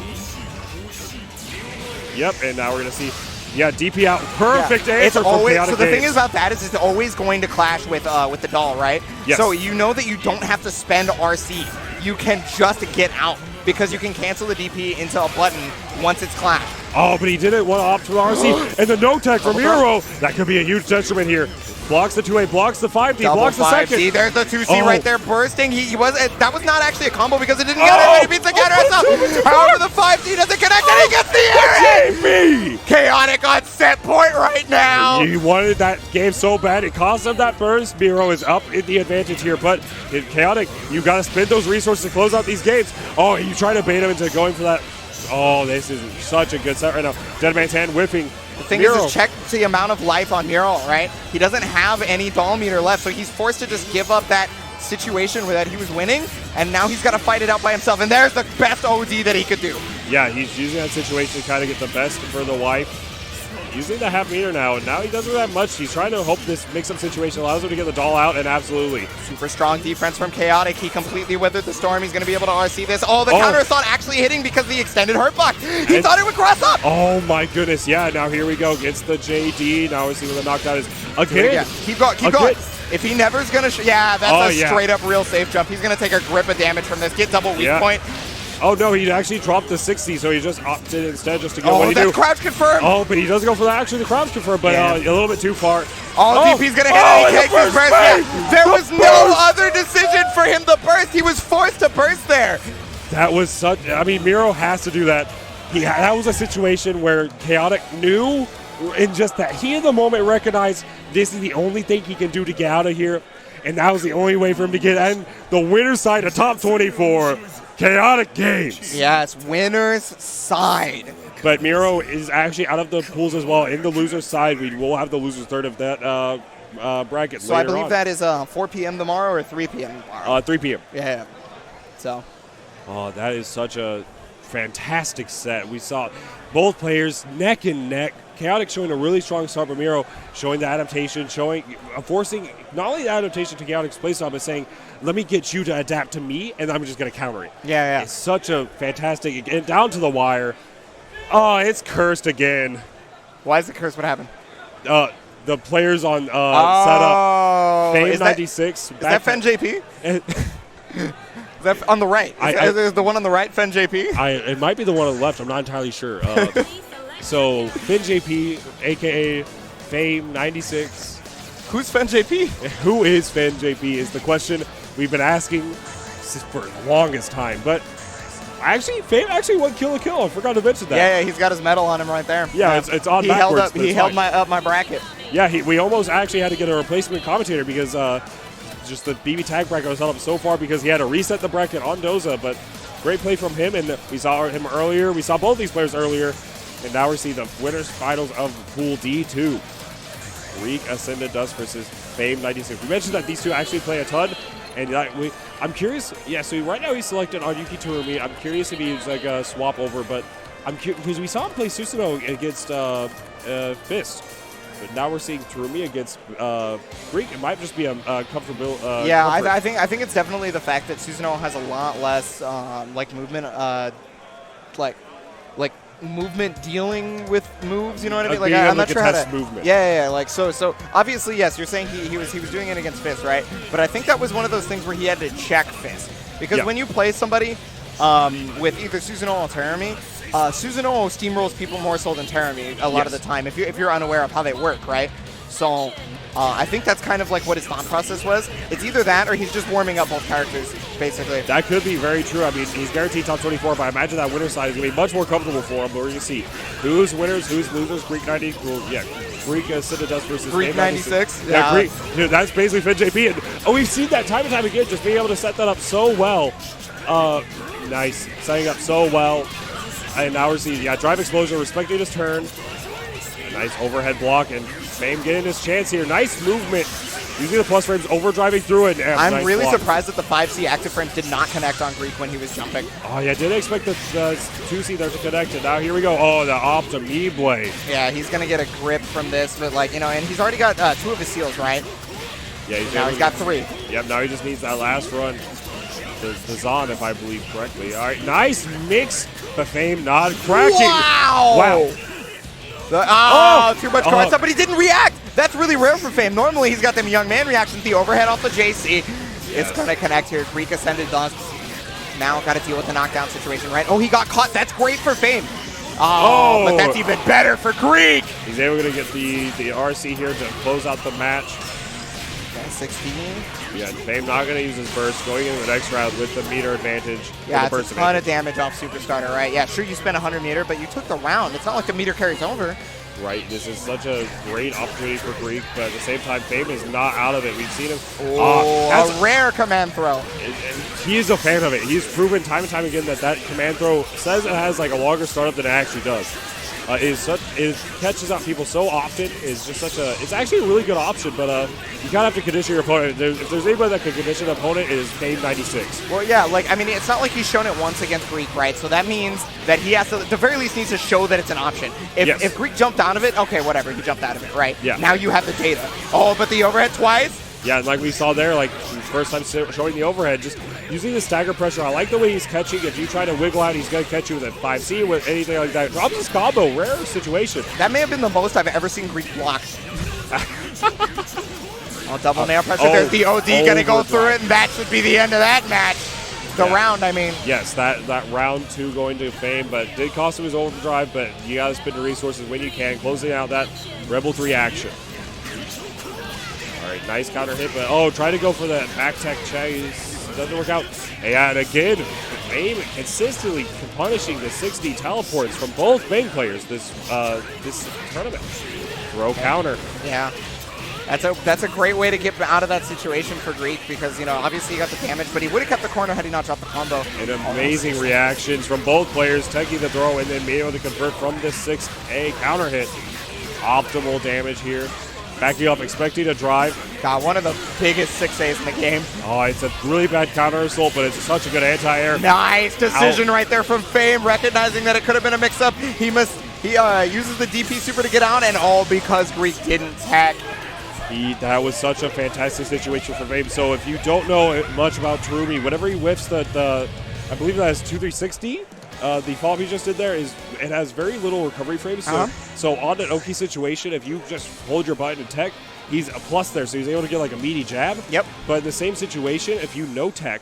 Yep, and now we're going to see, yeah, DP out. Perfect answer from Chaotic So the thing is about that is it's always going to clash with the doll, right? Yes. So you know that you don't have to spend RC. You can just get out because you can cancel the DP into a button once it's clashed. Oh, but he didn't want to opt for the RC. And the no tech from Nero. That could be a huge detriment here. Blocks the 2A, blocks the 5D, blocks the second. See, there's the 2C right there bursting. That was not actually a combo because it didn't get it. He beats the counter himself. However, the 5D doesn't connect and he gets the air. Chaotic on set point right now. You wanted that game so bad. It cost him that burst. Nero is up in the advantage here, but in Chaotic, you got to spend those resources to close out these games. Oh, you try to bait him into going for that. Oh, this is such a good set right now. Dead Man's Hand whiffing. The thing is, check the amount of life on Nero, right? He doesn't have any doll meter left, so he's forced to just give up that situation where that he was winning, and now he's got to fight it out by himself, and there's the best OD that he could do. Yeah, he's using that situation to kind of get the best for the wife. Using the half meter now, and now he doesn't have much. He's trying to hope this mix-up situation allows him to get the doll out, and absolutely. Super strong defense from Chaotic. He completely weathered the storm. He's going to be able to RC this. Oh, the counter is not actually hitting because of the extended hurt block. He thought it would cross up. Oh my goodness, yeah, now here we go. Gets the JD. Now we see what the knockdown is. Again. Yeah. Keep going. If he never is going to... yeah, that's a straight-up real safe jump. He's going to take a grip of damage from this. Get double weak point. Oh, no, he actually dropped the 60, so he just opted instead just to go. What do you do? Crouch confirm. Oh, but he doesn't go for that. Actually, the crouch confirm, but a little bit too far. DP's going to hit it. He takes his burst. Yeah. There was no other decision for him to burst. He was forced to burst there. That was such... I mean, Nero has to do that. That was a situation where Chaotic knew, and just that he in the moment recognized this is the only thing he can do to get out of here, and that was the only way for him to get in the winner's side of top 24. Chaotic Games. Yes, winner's side. But Nero is actually out of the pools as well. In the loser's side, we will have the loser's third of that bracket. So I believe that is 4 p.m. tomorrow or 3 p.m. tomorrow? 3 p.m. Yeah. So. Oh, that is such a fantastic set. We saw both players neck and neck. Chaotic showing a really strong start, but Nero showing the adaptation, forcing not only the adaptation to Chaotic's playstyle, but saying, let me get you to adapt to me, and I'm just going to counter it. Yeah. It's such a fantastic, and down to the wire. Oh, it's cursed again. Why is it cursed? What happened? The players on setup. Fame 96. Is that Fen JP? Is that on the right? Is the one on the right Fen JP? It might be the one on the left. I'm not entirely sure. So, Finn JP, a.k.a. Fame 96. Who's Fen JP? Who is Fen JP is the question we've been asking for the longest time. But actually, Fame actually won Kill a Kill. I forgot to mention that. Yeah, he's got his medal on him right there. Yeah, it's on backwards. He held up my bracket. Yeah, we almost actually had to get a replacement commentator because just the BB tag bracket was held up so far because he had to reset the bracket on Doza. But great play from him, and we saw him earlier. We saw both these players earlier. And now we see the winners finals of Pool D2. Reek Ascended Dust versus Fame 96. We mentioned that these two actually play a ton. And I'm curious. Yeah, so right now he's selected on Yuki Terumi. I'm curious if he's like a swap over, but I'm curious because we saw him play Susanoo against Fist. But now we're seeing Terumi against Greek. It might just be a comfortable. Yeah, I think it's definitely the fact that Susanoo has a lot less movement, movement dealing with moves. You know what I mean? Like I'm not sure how to. Movement. Yeah. Like so obviously yes, you're saying he was doing it against Fist, right? But I think that was one of those things where he had to check Fist because when you play somebody with either Susanoo or Terami. Susanoo steamrolls people more so than Terami a lot of the time, if you're unaware of how they work, right? So I think that's kind of like what his thought process was. It's either that or he's just warming up both characters, basically. That could be very true. I mean, he's guaranteed top 24, but I imagine that winner side is going to be much more comfortable for him. But we're going to see who's winners, who's losers. Greek 90, well, yeah, Greek Citadel versus Greek 96. Yeah, Greek. Dude, that's basically FinJP. And we've seen that time and time again, just being able to set that up so well. Nice. Setting up so well. And now we're seeing, Drive Explosion respecting his turn. A nice overhead block, and Fame getting his chance here. Nice movement. Using the plus frames, overdriving through it. I'm nice really block. surprised that the 5C active frames did not connect on Greek when he was jumping. Oh, yeah, didn't expect the 2C there to connect. And now here we go. Oh, the Optim blade. Yeah, he's going to get a grip from this, but like, and he's already got 2 of his seals, right? Yeah, he's got 3. Yep, now he just needs that last run. The Zon, if I believe correctly. All right, nice mix. The Fame not cracking. Wow! Too much cards up, but he didn't react. That's really rare for Fame. Normally, he's got them young man reactions. The overhead off the JC. It's going to connect here. Greek ascended dust. Now got to deal with the knockdown situation, right? Oh, he got caught. That's great for Fame. But that's even better for Greek. He's able to get the RC here to close out the match. 16. Yeah, Fame not going to use his burst, going into the next round with the meter advantage. Yeah, it's a ton of damage off Super Starter, right? Yeah, sure, you spent 100 meter, but you took the round. It's not like the meter carries over. Right, this is such a great opportunity for Greek, but at the same time, Fame is not out of it. We've seen him. A rare command throw. He is a fan of it. He's proven time and time again that command throw says it has like a longer startup than it actually does. It catches out people so often. Is just such a. It's actually a really good option, but you kind of have to condition your opponent. If there's anybody that can condition an opponent, it is Fame 96. Well, yeah, like I mean, it's not like he's shown it once against Greek, right? So that means that he has to, at the very least, needs to show that it's an option. If Greek jumped out of it, okay, whatever, he jumped out of it, right? Yeah. Now you have the data. Oh, but the overhead twice. Yeah, like we saw there, like first time showing the overhead, just using the stagger pressure. I like the way he's catching. If you try to wiggle out, he's going to catch you with a 5C, with anything like that. Drops his combo, rare situation. That may have been the most I've ever seen Greek block. Double nail pressure. There's the OD going to go through it, and that should be the end of that match. The round, I mean. Yes, that round 2 going to Fame, but did cost him his overdrive, but you got to spend the resources when you can, closing out that Rebel 3 action. All right, nice counter hit, but try to go for that back tech chase. Doesn't work out. And again, Fame consistently punishing the 60 teleports from both main players this tournament. Throw counter. Yeah. That's a great way to get out of that situation for Greek because, obviously he got the damage, but he would have kept the corner had he not dropped the combo. And amazing reactions from both players, taking the throw and then being able to convert from this 6A counter hit. Optimal damage here. Backing up, expecting a drive. God, one of the biggest 6As in the game. Oh, it's a really bad counter assault, but it's such a good anti-air. Nice decision right there from Fame, recognizing that it could have been a mix-up. He uses the DP super to get out, and all because Greek didn't tech. That was such a fantastic situation for Fame. So if you don't know much about Terumi, whenever he whiffs the I believe that is 2-3-60. The follow-up he just did there it has very little recovery frames. So on an Oki situation, if you just hold your button and tech, he's a plus there. So he's able to get like a meaty jab. Yep. But in the same situation, if you no tech,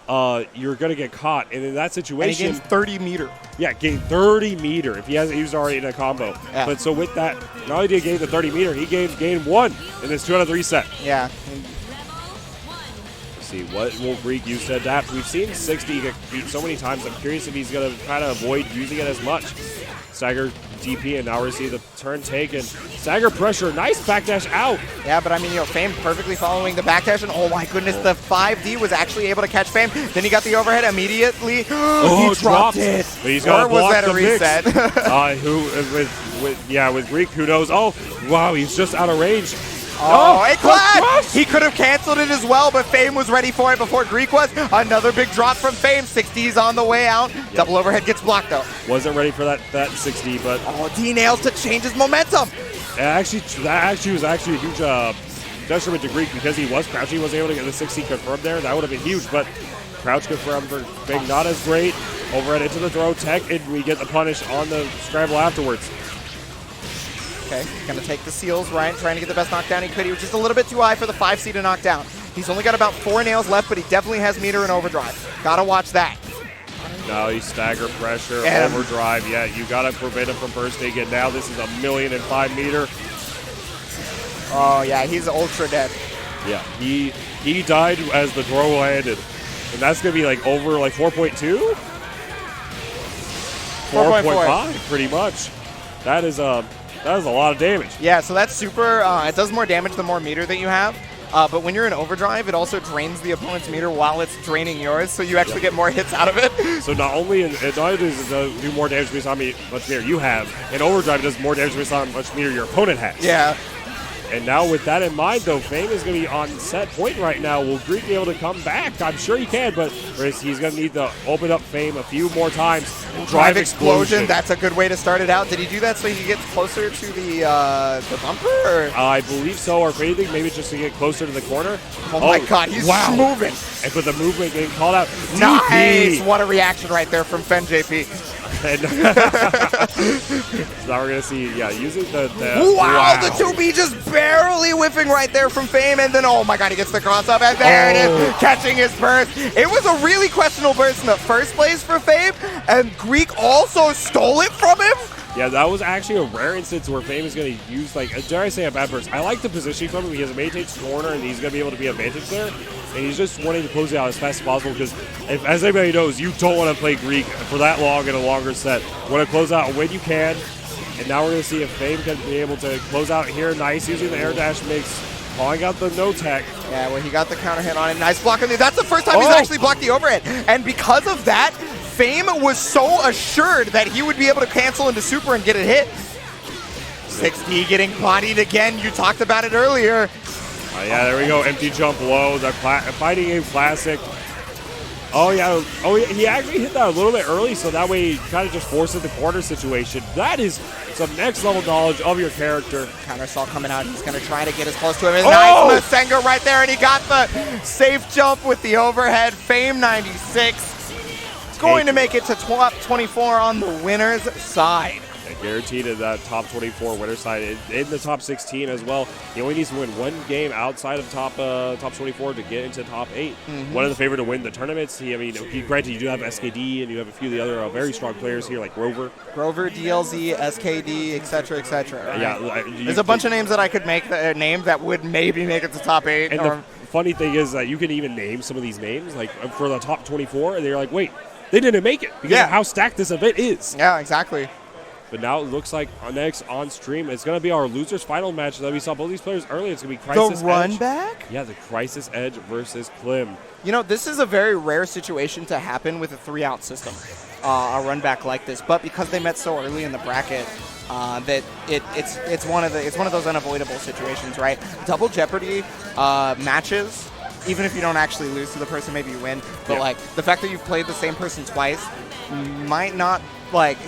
you're going to get caught. And in that situation... And he gains 30 meter. Yeah, gain 30 meter if he was already in a combo. Yeah. But so with that, not only did he gain the 30 meter, he gained 1 in this 2-out-of-3 set. Yeah. See what will Greek use to adapt. We've seen 60 get beat so many times. I'm curious if he's going to try to avoid using it as much. Stagger DP, and now we see the turn taken. Stagger pressure, nice backdash out. Yeah, but I mean, Fame perfectly following the backdash, and oh my goodness, the 5D was actually able to catch Fame. Then he got the overhead immediately. He dropped it. But he's got to block that a reset? With Greek, who knows? Oh, wow, he's just out of range. It clashed! He could have canceled it as well, but Fame was ready for it before Greek was. Another big drop from Fame. 60's on the way out. Yep. Double overhead gets blocked, though. Wasn't ready for that 60, but... D nails to change his momentum. That was actually a huge detriment to Greek because he was crouching. He was able to get the 60 confirmed there. That would have been huge, but crouch confirmed for Big not as great. Overhead into the throw, tech, and we get the punish on the scramble afterwards. Okay, gonna take the seals, Ryan trying to get the best knockdown he could. He was just a little bit too high for the 5C to knock down. He's only got about 4 nails left, but he definitely has meter and overdrive. Gotta watch that. Now he's stagger pressure, And- overdrive. Yeah, you got to prevent him from bursting. And now this is a 1,000,005 meter. Oh, yeah, he's ultra dead. Yeah, he died as the throw landed. And that's going to be like over like 4.2? 4.5, pretty much. That is a lot of damage. Yeah, so that's super. It does more damage the more meter that you have. But when you're in overdrive, it also drains the opponent's meter while it's draining yours, so you actually get more hits out of it. So not only does it do more damage based on how much meter you have, in overdrive it does more damage based on how much meter your opponent has. Yeah. And now with that in mind, though, Fame is going to be on set point right now. Will Greek be able to come back? I'm sure he can, but he's going to need to open up Fame a few more times. Drive explosion. That's a good way to start it out. Did he do that so he gets closer to the bumper? Or? I believe so, or if anything, maybe just to get closer to the corner. Oh my God, he's moving. And with the movement getting called out. Nice. What a reaction right there from Fen JP. And so now we're going to see, using the wow, the 2B just barely whiffing right there from Fame, and then, oh my God, he gets the cross up, and there it is, catching his burst. It was a really questionable burst in the first place for Fame, and Greek also stole it from him. Yeah, that was actually a rare instance where Fame is going to use, like, dare I say, a bad burst. I like the positioning from him. He has a maintained corner, and he's going to be able to be advantage there. And he's just wanting to close it out as fast as possible because, as everybody knows, you don't want to play Greek for that long in a longer set. You want to close out when you can. And now we're going to see if Fame can be able to close out here. Nice using the air dash mix, calling out the no tech. Yeah, well, he got the counter hit on it. Nice block on the. That's the first time he's actually blocked the overhead. And because of that, Fame was so assured that he would be able to cancel into super and get it hit. 6D getting bodied again. You talked about it earlier. Yeah, there we go. Empty jump low. The fighting game classic. Oh yeah, he actually hit that a little bit early, so that way he kind of just forces the corner situation. That is some next level knowledge of your character. Counter assault coming out. He's going to try to get as close to him. Nice Masenga right there, and he got the safe jump with the overhead. Fame 96. Going to make it to top 24 on the winner's side. Guaranteed in that top 24 winner side. In the top 16 as well. He only needs to win one game outside of top 24 to get into top 8. One of the favorite to win the tournaments. Granted, you do have SKD and you have a few of the other very strong players here like Grover, DLZ, SKD, etc., etc. Right? Yeah, there's a bunch of names that I could make that would maybe make it to top 8. And the funny thing is that you can even name some of these names like for the top 24, and they're like, wait, they didn't make it because of how stacked this event is. Yeah, exactly. But now it looks like next on stream, it's going to be our losers final match that we saw both these players earlier. It's going to be Crisis Edge. The run back? Yeah, the Crisis Edge versus Clime. You know, this is a very rare situation to happen with a 3-out system, a run back like this. But because they met so early in the bracket, that it's one of those unavoidable situations, right? Double Jeopardy matches, even if you don't actually lose to the person, maybe you win. But like the fact that you've played the same person twice might not. Like,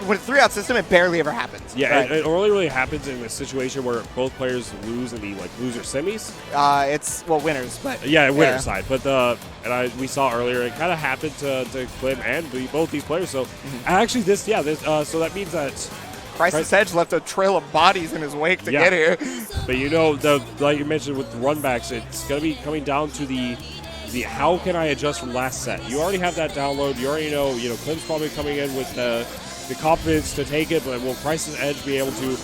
with a 3-out system, it barely ever happens. Yeah, right? it only really happens in a situation where both players lose in the loser semis. It's winners, but winner side. But we saw earlier it kind of happened to Clime and both these players. So actually, so that means that Crisis Edge left a trail of bodies in his wake to get here. But like you mentioned with the run backs, it's going to be coming down to the how can I adjust from last set? You already have that download. You already know, Clime's probably coming in with the confidence to take it, but will Crisis Edge be able to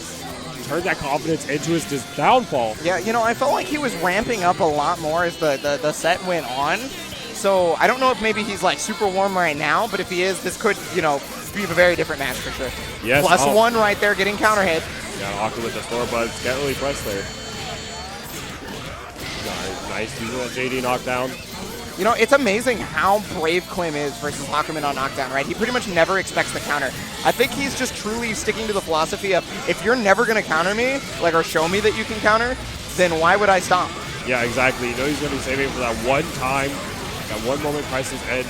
turn that confidence into his downfall? Yeah, I felt like he was ramping up a lot more as the set went on. So I don't know if maybe he's like super warm right now, but if he is, this could, be a very different match for sure. Yes. +1 right there, getting counter hit. Yeah, awkward with the store, but can't really press there. Nice using that JD knockdown. It's amazing how brave Clime is versus Hakumen on knockdown, right? He pretty much never expects the counter. I think he's just truly sticking to the philosophy of, if you're never going to counter me, or show me that you can counter, then why would I stop? Yeah, exactly. He's going to be saving for that one time, that one moment Crisis Edge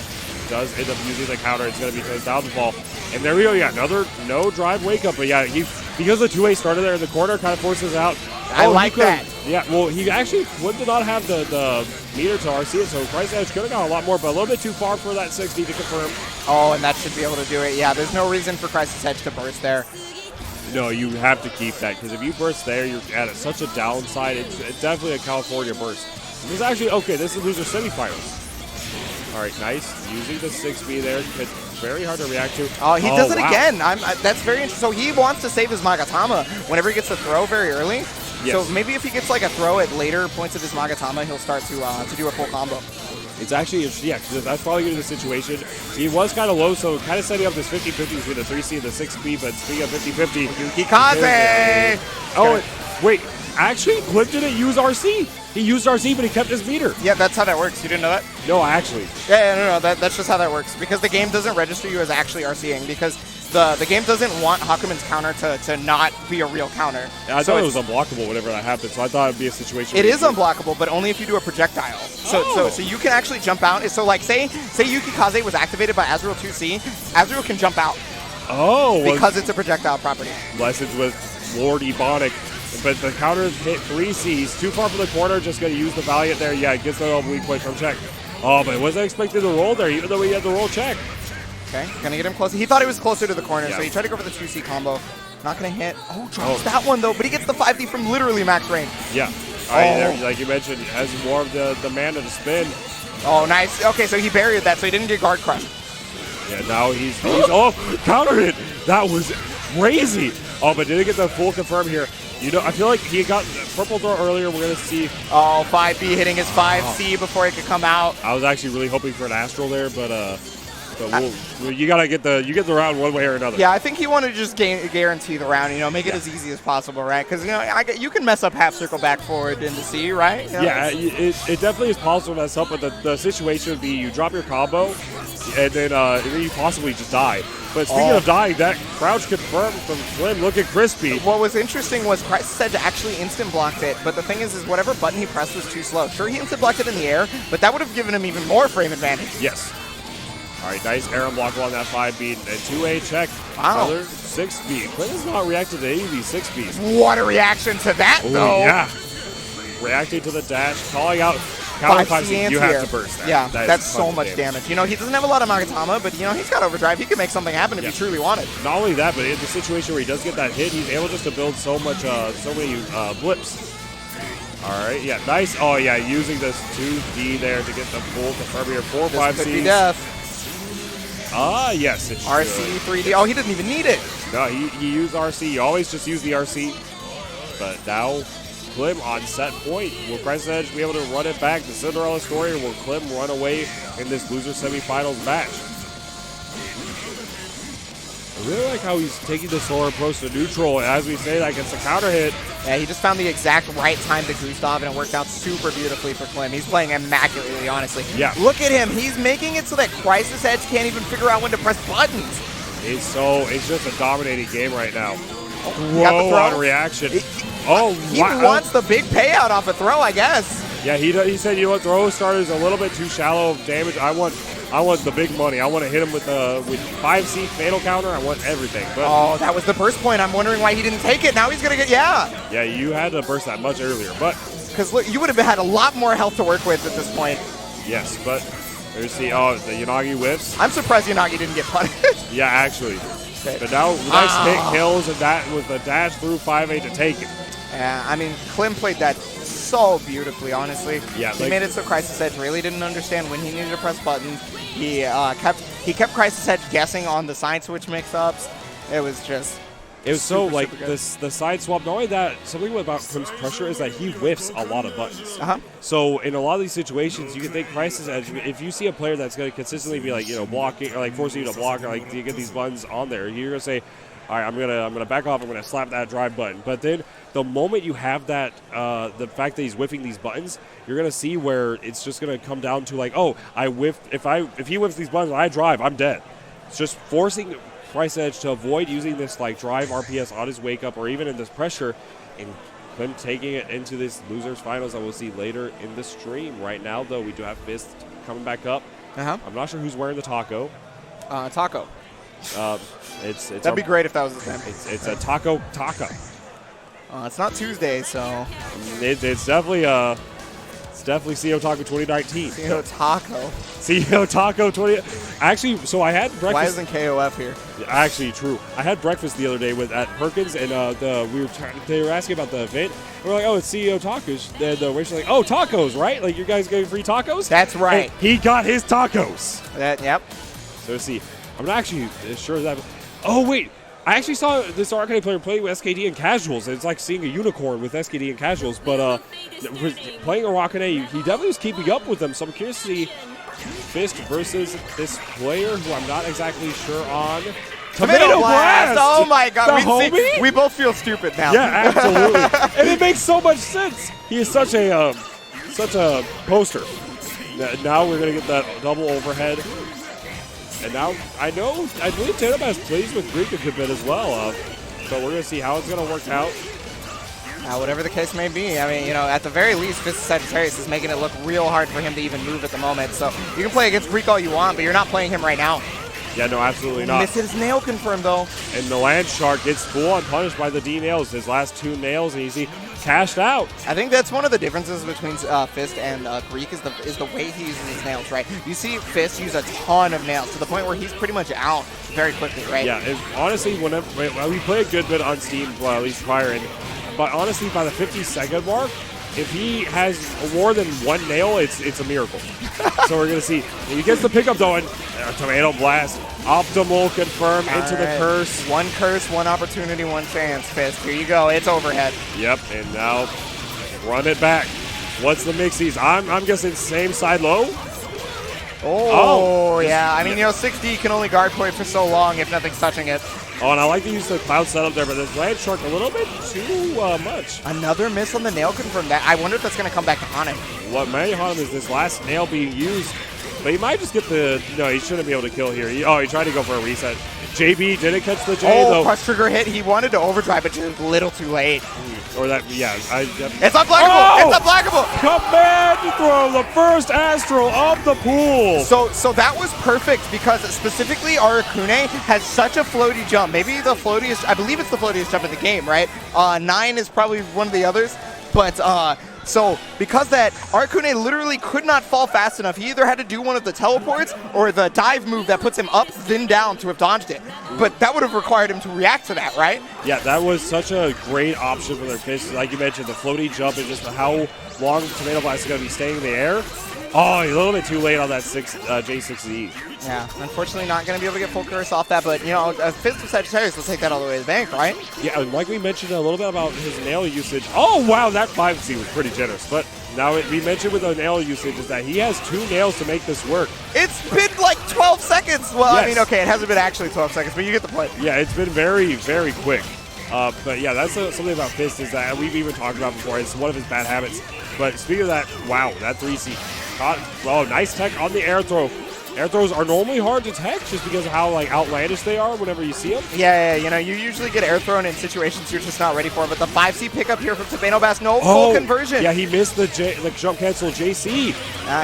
does end up using the counter. It's going to be his downfall. And there we go. Yeah, another no drive wake up. But yeah, because the 2A started there in the corner, kind of forces out. I like that. Yeah, well, he actually did not have the meter to RC it, so Crisis Edge could have gone a lot more, but a little bit too far for that 60 to confirm. Oh, and that should be able to do it. Yeah, there's no reason for Crisis Edge to burst there. No, you have to keep that, because if you burst there, you're at such a downside. It's definitely a California burst. This is actually, this is loser semifinals. All right, nice. Using the 6B there. Very hard to react to. Oh, he does it wow. again. That's very interesting. So he wants to save his Magatama whenever he gets the throw very early. Yes. So maybe if he gets like a throw at later points of his Magatama, he'll start to do a full combo. It's actually, yeah, that's probably going to be the situation. He was kind of low, so kind of setting up this 50-50 between the 3C and the 6B, but speaking of 50-50. Yukikaze! Oh, wait, actually, Clime didn't use RC. He used RC, but he kept his meter. Yeah, that's how that works. You didn't know that? No, actually. Yeah, no, that's just how that works. Because the game doesn't register you as actually RCing, because the game doesn't want Hakumen's counter to not be a real counter. Yeah, I thought it was unblockable whenever that happened, so I thought it would be a situation. It is unblockable, but only if you do a projectile. So you can actually jump out. So like, say Yukikaze was activated by Azrael 2C, Azrael can jump out. Oh. Because it's a projectile property. Lessons with Lord Ebonic. But the counter hit 3C. He's too far from the corner, just going to use the Valiant there. Yeah, it gets the weak point from check. Oh, but wasn't expecting the roll there, even though he had the roll check. Okay, gonna get him closer. He thought he was closer to the corner, Yeah. so he tried to go for the 2C combo. Not gonna hit. Oh, drops that one though, but he gets the 5D from literally max range. Yeah. Like you mentioned, has more of the mana to spin. Oh, nice. Okay, so he buried that, so he didn't get guard crushed. Yeah, now he's oh, counter hit. That was crazy. Oh, but didn't get the full confirm here. You know, I feel like he got purple throw earlier. We're gonna see. Oh, 5B hitting his 5C before he could come out. I was actually really hoping for an Astral there, but you gotta get the round one way or another. Yeah, I think he wanted to just guarantee the round. You know, make it as easy as possible, right? Because you can mess up half circle back forward into C, right? You know, yeah, it definitely is possible to mess up, but the situation would be you drop your combo, and then you possibly just die. But speaking of dying, that crouch confirmed from Clime looking crispy. What was interesting was Crisis said to actually instant blocked it, but the thing is whatever button he pressed was too slow. Sure, he instant blocked it in the air, but that would have given him even more frame advantage. Yes. All right, nice Aaron block on that 5B and 2A check. Wow. Another 6B. Clime has not reacted to any of these 6Bs. What a reaction to that, though. Yeah. Reacting to the dash, calling out counter 5C. You have to burst that. Yeah, that's is so much damage. You know, he doesn't have a lot of Magatama, but, you know, he's got overdrive. He could make something happen if he truly wanted. Not only that, but in the situation where he does get that hit, he's able just to build so many blips. All right, yeah, nice. Oh, yeah, using this 2D there to get the full confirm here. 4, 5 This could be Cs. death. Ah, yes, it's RC, 3D. Oh, he didn't even need it. No, he used RC. You always just use the RC. But now, Clime on set point. Will Crisis Edge be able to run it back? The Cinderella story, or will Clime run away in this loser semifinals match? I really like how he's taking the solar approach to neutral, and as we say, that gets the counter hit. Yeah, he just found the exact right time to Gustav, and it worked out super beautifully for Clime. He's playing immaculately, honestly. Yeah. Look at him. He's making it so that Crisis Edge can't even figure out when to press buttons. It's just a dominating game right now. Whoa, on reaction. He wants the big payout off a throw, I guess. Yeah, he said, you know what, throw starter is a little bit too shallow of damage. I want the big money. I want to hit him with 5C fatal counter. I want everything. But that was the burst point. I'm wondering why he didn't take it. Now he's going to get, Yeah, you had to burst that much earlier, but. Because look, you would have had a lot more health to work with at this point. Yes, but there's the Yanagi whiffs. I'm surprised Yanagi didn't get punished. Yeah, actually. Okay. But now, nice hit kills, and that with the dash through 5A to take it. Yeah, I mean, Clime played that so beautifully, honestly. Yeah, he made it so Crisis Edge really didn't understand when he needed to press buttons. He kept Crisis Edge guessing on the side switch mix-ups. It was just. It was so like the side swap. Not only that, something about Clime's pressure is that he whiffs a lot of buttons. So in a lot of these situations, you can think Crisis Edge. If you see a player that's going to consistently be like blocking or like forcing you to block or like you get these buttons on there, you're going to say, all right, I'm gonna back off. I'm gonna slap that drive button. But then the moment you have that, the fact that he's whiffing these buttons, you're gonna see where it's just gonna come down to like, oh, I whiffed. If he whiffs these buttons, and I drive, I'm dead. It's just forcing Crisis Edge to avoid using this like drive RPS on his wake up or even in this pressure, and Clime taking it into this losers finals that we'll see later in the stream. Right now, though, we do have Fist coming back up. I'm not sure who's wearing the taco. Taco. It's That'd be great if that was his name. It's a taco. It's not Tuesday, so it's definitely It's definitely CEOtaku 2019. CEOtaku. CEOtaku 20. Actually, so I had breakfast. Why isn't KOF here? Actually, true. I had breakfast the other day at Perkins, and they were asking about the event. We're like, oh, it's CEOtaku. And the waiter's like, oh, tacos, right? Like, you guys getting free tacos? That's right. And he got his tacos. Yep. So let's see. I'm not actually sure that. Oh, wait. I actually saw this Arcane player play with SKD and casuals. It's like seeing a unicorn with SKD and casuals. But playing Arcane, he definitely was keeping up with them. So I'm curious to see Fist versus this player who I'm not exactly sure on. Tomato Blast! Oh my god, homie? we both feel stupid now. Yeah, absolutely. And it makes so much sense. He is such a poster. Now we're going to get that double overhead. And now, I believe Tomato Blast plays with Greek a good bit as well. So we're going to see how it's going to work out. Whatever the case may be, I mean, at the very least, Fist of Sagittarius is making it look real hard for him to even move at the moment. So you can play against Greek all you want, but you're not playing him right now. Yeah, no, absolutely not. Missed his nail confirmed, though. And the Land Shark gets full-on punished by the D nails. His last 2 nails, and he's cashed out. I think that's one of the differences between Fist and Greek is the way he uses his nails, right? You see Fist use a ton of nails to the point where he's pretty much out very quickly, right? Yeah, honestly, whenever we play a good bit on Steam, well, at least prior, but honestly, by the 50-second mark, if he has more than 1 nail, it's a miracle. So we're going to see. If he gets the pickup, though, and Tomato Blast, optimal confirm into the curse. 1 curse, 1 opportunity, 1 chance. Fist, here you go. It's overhead. Yep, and now run it back. What's the mixies? I'm guessing same side low. Oh, yeah. I mean, 6D can only guard point for so long if nothing's touching it. Oh, and I like to use the cloud setup there, but the Land Shark a little bit too much. Another miss on the nail confirm. That I wonder if that's going to come back to haunt him. What may haunt him is this last nail being used, but he might just get the. No, he shouldn't be able to kill here. He tried to go for a reset. JB didn't catch the J though. Crush trigger hit. He wanted to overdrive, but just a little too late. Or that, yeah. It's unblockable! It's unblockable! Command throw, the first Astro of the pool. So that was perfect because specifically Arcane has such a floaty jump. Maybe the floatiest, I believe it's the floatiest jump in the game, right? 9 is probably one of the others, but so because that Arcane literally could not fall fast enough, he either had to do one of the teleports or the dive move that puts him up, then down to have dodged it. But that would have required him to react to that, right? Yeah, that was such a great option for their Fist. Like you mentioned, the floaty jump and just how long Tomato Blast is going to be staying in the air. Oh, a little bit too late on that J6E. Yeah, unfortunately not going to be able to get full curse off that, but, Fist of Sagittarius will take that all the way to the bank, right? Yeah, and like we mentioned a little bit about his nail usage. Oh, wow, that 5C was pretty generous. But now we mentioned with the nail usage is that he has 2 nails to make this work. It's been like 12 seconds. Well, yes. I mean, okay, it hasn't been actually 12 seconds, but you get the point. Yeah, it's been very, very quick. But yeah, that's something about Fist is that we've even talked about before. It's one of his bad habits. But speaking of that, wow, that 3C. Oh, nice tech on the air throw. Air throws are normally hard to tech just because of how outlandish they are whenever you see them. Yeah, you usually get air thrown in situations you're just not ready for. But the 5C pickup here from Tomato Blast, no full conversion. Yeah, he missed the jump cancel JC.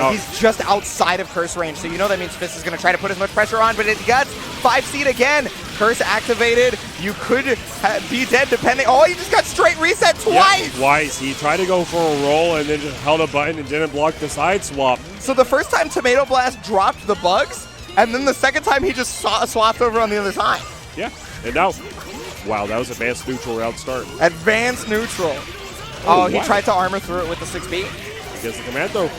He's just outside of curse range, so that means Fist is going to try to put as much pressure on, but it got 5C'd again. Curse activated. You could be dead depending. Oh, he just got straight reset twice. Yeah, twice. He tried to go for a roll and then just held a button and didn't block the side swap. So the first time Tomato Blast dropped the bugs, and then the second time he just swapped over on the other side. Yeah, and now, wow, that was advanced neutral route start. Advanced neutral. Oh, he tried to armor through it with the 6B. He gets the command though.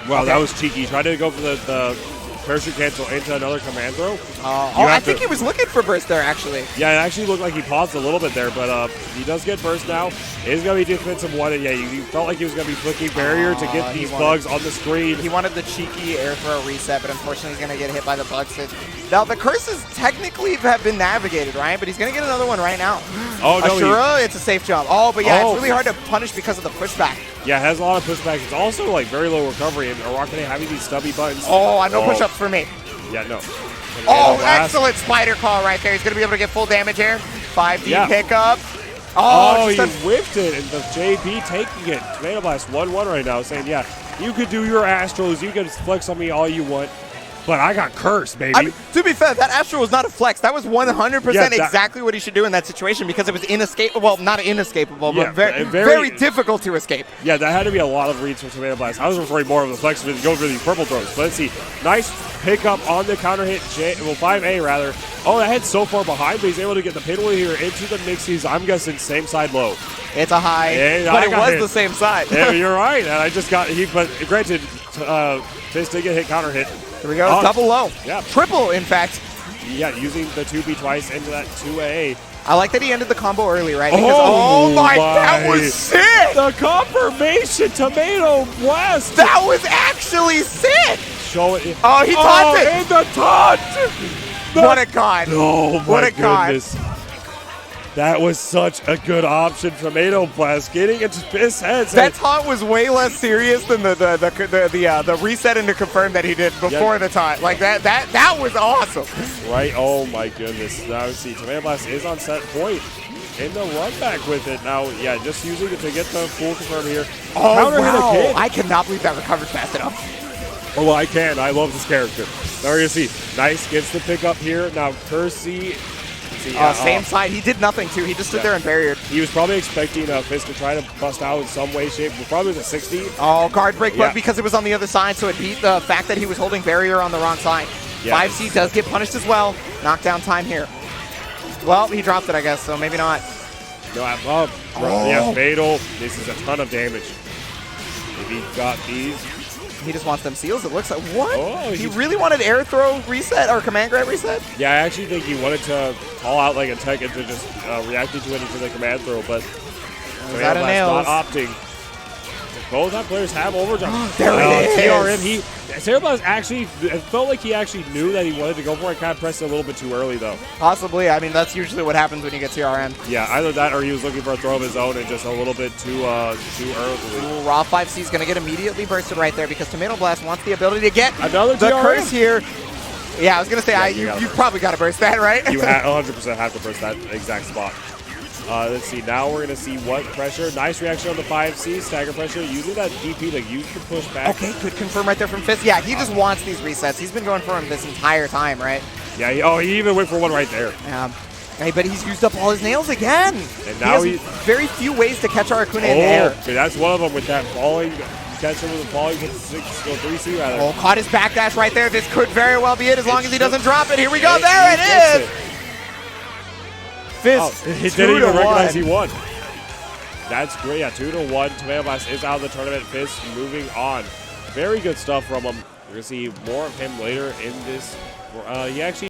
Wow, that was cheeky. He tried to go for the parachute cancel into another command throw. I think he was looking for burst there, actually. Yeah, it actually looked like he paused a little bit there, but he does get burst now. It is going to be defensive 1, and yeah, you felt like he was going to be flicking barrier to get these bugs on the screen. He wanted the cheeky air throw reset, but unfortunately he's going to get hit by the bugs. Now, the curses technically have been navigated, right? But he's going to get another one right now. Oh, no. Ashura, it's a safe jump. Oh, but yeah, it's really hard to punish because of the pushback. Yeah, it has a lot of pushback. It's also very low recovery, and Arcane having these stubby buttons. Oh, no push-ups for me. Yeah, no. Oh, excellent spider claw right there. He's going to be able to get full damage here. 5D pickup. Oh, he whiffed it, and the JP taking it. Tomato Blast 1-1 right now, saying, yeah, you could do your Astros. You can flex on me all you want. but I got cursed, baby. I mean, to be fair, that Astro was not a flex. That was 100% Yeah, exactly what he should do in that situation because it was inescapable. Well, not inescapable, Yeah, but very difficult to escape. Yeah, that had to be a lot of reads from Tomato Blast. I was referring more of the flex to go for these purple throws. But let's see. Nice pickup on the counter hit. 5A rather. Oh, that hit so far behind, but he's able to get the pin away here into the mixies. I'm guessing same side low. It's a high, Yeah, but it was hit. the same side. Yeah, you're right. And I just got but granted, Fizz did get hit counter hit. Here we go, double low. Yeah. Triple, in fact. Yeah, using the 2B twice into that 2A. I like that he ended the combo early, right? Because, oh my, that was sick! The confirmation Tomato Blast! That was actually sick! Show it. Oh, he taunted it! In the taunt! What a god. Oh my what a goodness. God. That was such a good option. Tomato Blast getting into Fizz heads. That taunt was way less serious than the reset and the confirm that he did before the taunt. Like that was awesome. Right? Oh my goodness. Now see, Tomato Blast is on set point in the run back with it. Now, yeah, just using it to get the full confirm here. Oh Counter wow! hit I cannot believe that recovered fast enough. Oh, well, I can. I love this character. Now we're gonna see. Nice gets the pick up here. Now Kersey. Same side. He did nothing, too. He just stood there and barriered. He was probably expecting Fizz to try to bust out in some way, shape. Probably was a 60. Oh, guard break, but because it was on the other side, so it beat the fact that he was holding barrier on the wrong side. 5C does get punished as well. Knockdown time here. Well, he dropped it, I guess, so maybe not. No, yeah, fatal. This is a ton of damage. If he got these. He just wants them seals, it looks like. What? Oh, he really wanted air throw reset or command grab reset? Yeah, I actually think he wanted to call out like a tech and to just reacting to it into the command throw, but that a nails? Not opting. Both our players have overdrive. There it is. TRM, Nero actually, it felt like he actually knew that he wanted to go for it. Kind of pressed it a little bit too early, though. Possibly. I mean, that's usually what happens when you get TRM. Yeah, either that or he was looking for a throw of his own and just a little bit too early. Ooh, Raw 5C is going to get immediately bursted right there because Tomato Blast wants the ability to get another the TRM. Curse here. Yeah, I was going to say, you probably got to burst that, right? You 100% have to burst that exact spot. Let's see, now we're going to see what pressure. Nice reaction on the 5C, stagger pressure, using that DP to use the push back. Okay, good confirm right there from Fizz. Yeah, he just wants these resets. He's been going for them this entire time, right? Yeah, he even went for one right there. Hey, but he's used up all his nails again. And now he has very few ways to catch Aracuna in the air. Okay, that's one of them with that falling. Catch him with the fall, you get 3C rather. Oh, caught his backdash right there. This could very well be it as long as he doesn't drop it. Here we go. There it is. Fizz, he didn't even recognize he won. That's great. Yeah, 2-1. Tomato Blast is out of the tournament. Fizz moving on. Very good stuff from him. We're going to see more of him later in this. He actually